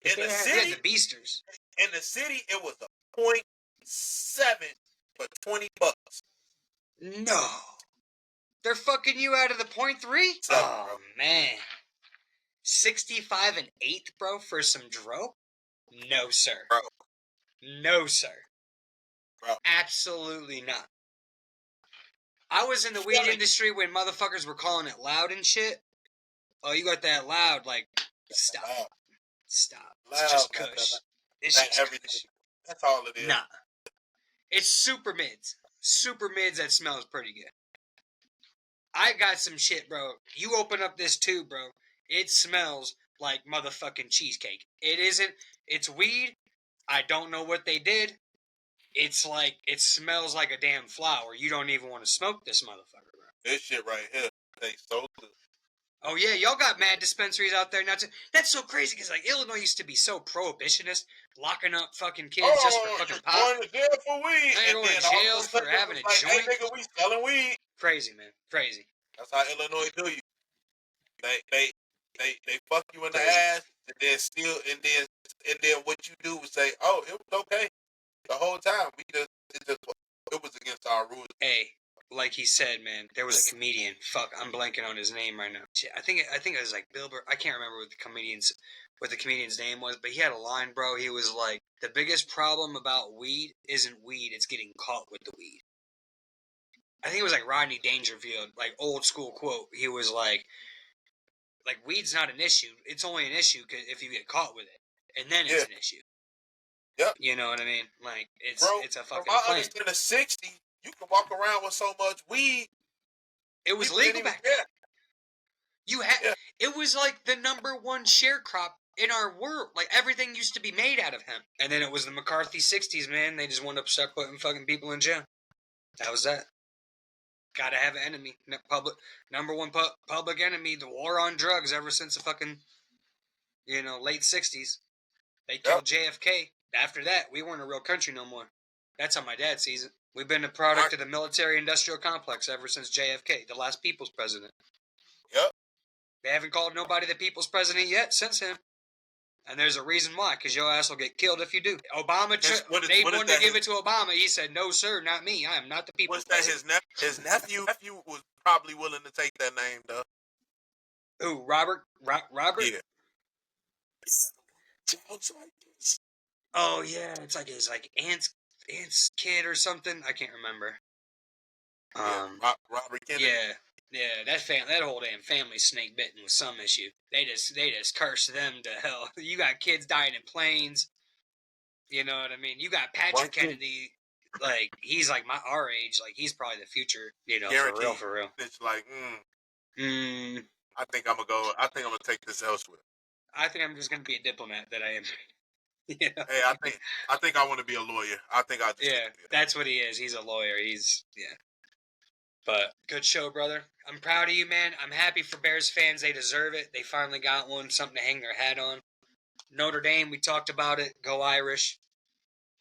In the city, the beasters. In the city, it was a 0.7 for $20. No. They're fucking you out of the 0.3? Oh, man. 65 and 8, bro, for some dro? No, sir. Bro. No, sir. Bro. Absolutely not. I was in the weed industry when motherfuckers were calling it loud and shit. Oh, you got that loud, like, stop. Loud. Stop. Loud, it's just kush. It's just everything. Kush. That's all it is. Nah. It's super mids. Super mids that smells pretty good. I got some shit, bro. You open up this tube, bro. It smells like motherfucking cheesecake. It isn't. It's weed. I don't know what they did. It's like, it smells like a damn flower. You don't even want to smoke this motherfucker, bro. This shit right here tastes so good. Oh, yeah, y'all got mad dispensaries out there now, too. That's so crazy, because, like, Illinois used to be so prohibitionist, locking up fucking kids just for fucking pot. Going to jail for weed. They're going to jail for having a joint. Hey, nigga, we selling weed. Crazy, man. Crazy. That's how Illinois do you. They fuck you in the ass, and then what you do is say, oh, it was okay. The whole time, it was against our rules. Hey. Like he said, man, there was a comedian. Fuck, I'm blanking on his name right now. Shit, I think it was like Bill Burr. I can't remember what the comedian's name was, but he had a line, bro. He was like, "The biggest problem about weed isn't weed; it's getting caught with the weed." I think it was like Rodney Dangerfield, like old school quote. He was like weed's not an issue; it's only an issue if you get caught with it, and then it's an issue. Yep. You know what I mean? Like it's a fucking. From my understanding, 60. You can walk around with so much weed. It was legal back then. It was like the #1 sharecrop in our world. Like everything used to be made out of hemp. And then it was the McCarthy 60s, man. They just wanted to start putting fucking people in jail. That was that. Gotta have an enemy. #1 public enemy. The war on drugs ever since the fucking, late 60s. They killed JFK. After that, we weren't a real country no more. That's how my dad sees it. We've been a product of the military-industrial complex ever since JFK, the last people's president. Yep. They haven't called nobody the people's president yet since him. And there's a reason why, because your ass will get killed if you do. Obama, they wanted to give it to Obama. He said, no, sir, not me. I am not the people's president. His nephew was probably willing to take that name, though. Who, Robert? Robert? Yeah. Oh, yeah. It's like his aunt's kid or something. I can't remember. Robert Kennedy. Yeah. Yeah, that whole damn family snake bitten with some issue. They just curse them to hell. You got kids dying in planes. You know what I mean? You got Patrick Kennedy. Like, he's like our age. Like, he's probably the future. You know, Guaranteed. for real. It's like, I think I'm gonna take this elsewhere. I think I'm just gonna be a diplomat. That I am. You know? Hey, I think I want to be a lawyer. I think I just that's what he is. He's a lawyer. But good show, brother. I'm proud of you, man. I'm happy for Bears fans. They deserve it. They finally got one, something to hang their hat on. Notre Dame, we talked about it. Go Irish.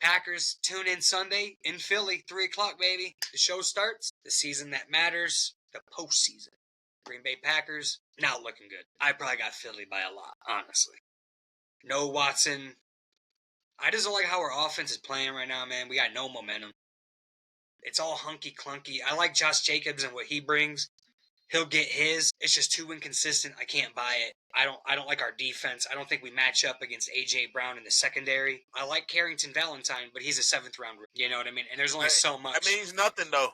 Packers, tune in Sunday in Philly, 3 o'clock, baby. The show starts. The season that matters, the postseason. Green Bay Packers, not looking good. I probably got Philly by a lot, honestly. No Watson. I just don't like how our offense is playing right now, man. We got no momentum. It's all hunky-clunky. I like Josh Jacobs and what he brings. He'll get his. It's just too inconsistent. I can't buy it. I don't like our defense. I don't think we match up against A.J. Brown in the secondary. I like Carrington Valentine, but he's a 7th-round rookie. You know what I mean? And there's only so much. That means nothing, though.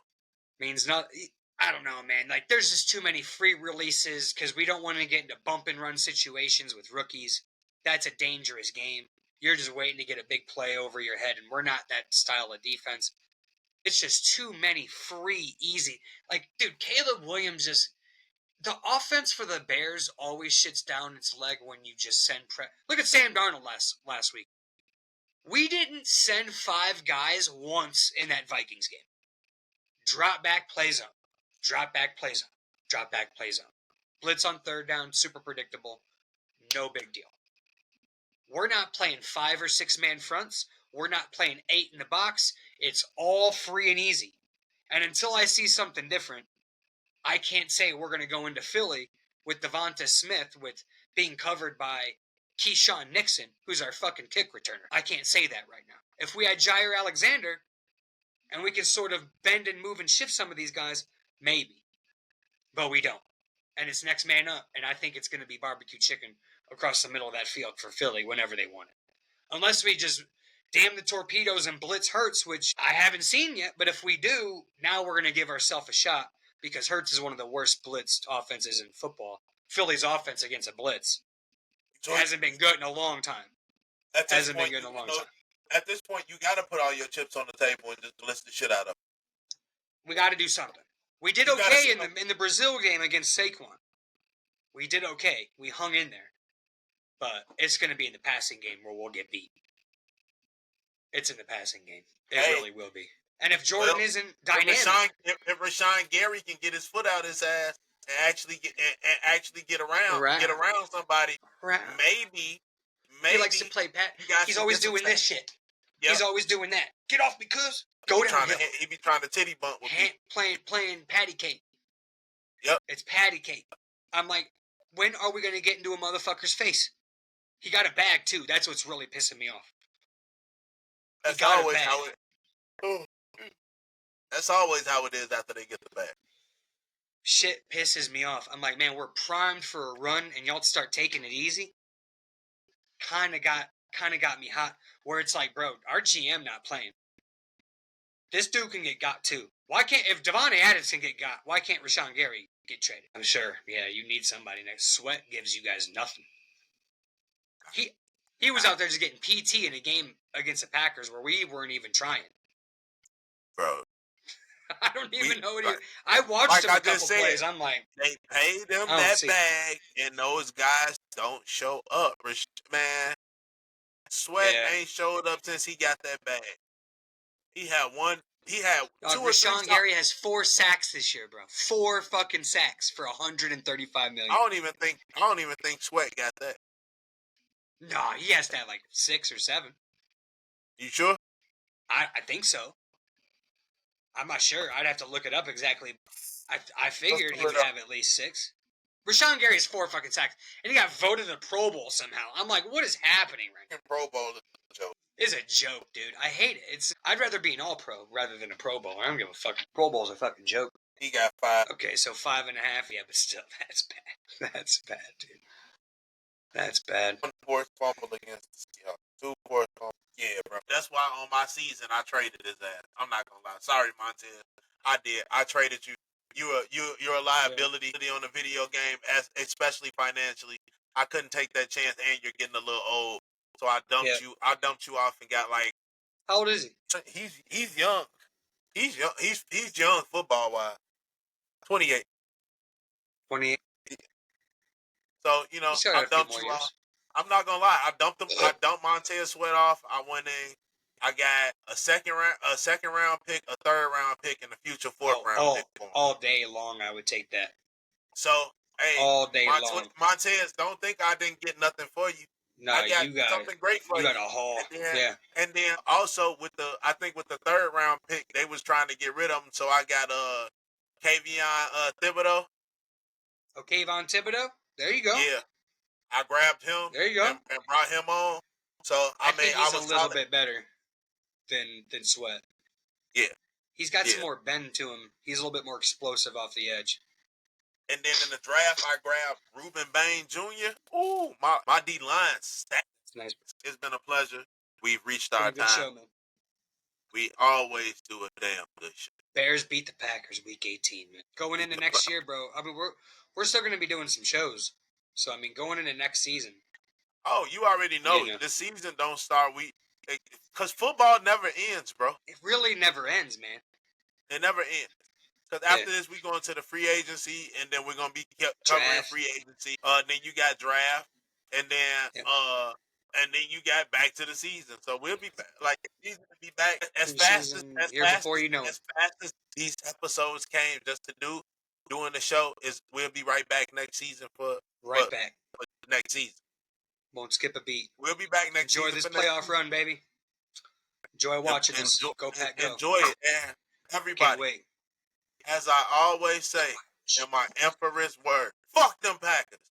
Means nothing. I don't know, man. Like, there's just too many free releases because we don't want to get into bump-and-run situations with rookies. That's a dangerous game. You're just waiting to get a big play over your head, and we're not that style of defense. It's just too many free, easy. Like, dude, Caleb Williams just... The offense for the Bears always shits down its leg when you just send Look at Sam Darnold last week. We didn't send 5 guys once in that Vikings game. Drop back, play zone. Drop back, play zone. Drop back, play zone. Blitz on 3rd down, super predictable. No big deal. We're not playing 5 or 6 man fronts. We're not playing 8 in the box. It's all free and easy. And until I see something different, I can't say we're going to go into Philly with Devonta Smith with being covered by Keyshawn Nixon, who's our fucking kick returner. I can't say that right now. If we had Jair Alexander and we can sort of bend and move and shift some of these guys, maybe. But we don't. And it's next man up. And I think it's going to be barbecue chicken across the middle of that field for Philly whenever they want it. Unless we just damn the torpedoes and blitz Hurts, which I haven't seen yet. But if we do, now we're going to give ourselves a shot. Because Hurts is one of the worst blitzed offenses in football. Philly's offense against a blitz hasn't been good in a long time. At this point, you got to put all your chips on the table and just blitz the shit out of them. We got to do something. We did okay in the Brazil game against Saquon. We did okay. We hung in there. But it's going to be in the passing game where we'll get beat. It's in the passing game. It really will be. And if Jordan isn't dynamic, if Rashawn Gary can get his foot out his ass and actually get around somebody, maybe he likes to play pat. He's always doing this shit. Yep. He's always doing that. Get off me, cuz. Go down. He be trying to titty bump with me. Playing patty cake. Yep. It's patty cake. I'm like, when are we gonna get into a motherfucker's face? He got a bag too. That's what's really pissing me off. That's always how it. That's always how it is after they get the bag. Shit pisses me off. I'm like, man, we're primed for a run, and y'all start taking it easy. Kind of got me hot. Where it's like, bro, our GM not playing. This dude can get got too. Why can't if Devontae Adams can get got? Why can't Rashawn Gary get traded? I'm sure. Yeah, you need somebody next. Sweat gives you guys nothing. He was out there just getting PT in a game against the Packers where we weren't even trying. Bro. I don't even know what I watched him a couple plays. I'm like, they paid them that bag, and those guys don't show up. Man, Sweat ain't showed up since he got that bag. He had 2 or 3. Rashawn Gary has 4 sacks this year, bro. 4 fucking sacks for $135 million. I don't even think Sweat got that. No, he has to have like 6 or 7. You sure? I think so. I'm not sure. I'd have to look it up exactly. I figured he would have at least 6. Rashawn Gary has 4 fucking sacks, and he got voted to the Pro Bowl somehow. I'm like, what is happening right now? Pro Bowl is a joke. It's a joke, dude. I hate it. I'd rather be an All-Pro rather than a Pro Bowl. I don't give a fuck. Pro Bowl's a fucking joke. He got 5. Okay, so 5.5. Yeah, but still, that's bad. That's bad, dude. That's bad. 1 forced fumble against the Seahawks. 2 forced fumbles. Yeah, bro. That's why on my season I traded his ass. I'm not gonna lie. Sorry, Montez. I did. I traded you you're a liability on the video game, especially financially. I couldn't take that chance, and you're getting a little old, so I dumped you. I dumped you off and got like. How old is he? He's young. He's young. He's young football wise. 28. 28. So I dumped you off. I'm not gonna lie. I dumped him. I dumped Montez Sweat off. I went in. I got a second round pick, a third round pick, and a future fourth round pick. All day long, I would take that. So hey, all day long, Montez, don't think I didn't get nothing for you. No, I got something great for you. You got a haul. And then also with the third round pick, they was trying to get rid of him. So I got Kayvon Thibodeau. Oh, Kayvon Thibodeau. There you go. Yeah, I grabbed him. There you go. And brought him on. So I think he's a little bit better than Sweat. Yeah. He's got some more bend to him. He's a little bit more explosive off the edge. And then in the draft, I grabbed Ruben Bain Jr. Ooh, my D-line stacked. Nice. It's been a pleasure. We've reached our time. Show, man. We always do a damn good show. Bears beat the Packers week 18, man. Going into next year, bro, I mean, we're still going to be doing some shows. So, I mean, going into next season. Oh, you already know. The season don't start. Because football never ends, bro. It really never ends, man. It never ends. Because after this, we go into the free agency, and then we're going to be covering free agency. Then you got draft, and then you got back to the season. So we'll be back. Like, the season will be back as fast as these episodes came just to doing the show. We'll be right back next season for the next season. Won't skip a beat. We'll be back next season. Enjoy this playoff run, baby. Enjoy watching this. Go Pack, go. Enjoy it, man. Everybody. Can't wait. As I always say in my infamous word, fuck them Packers.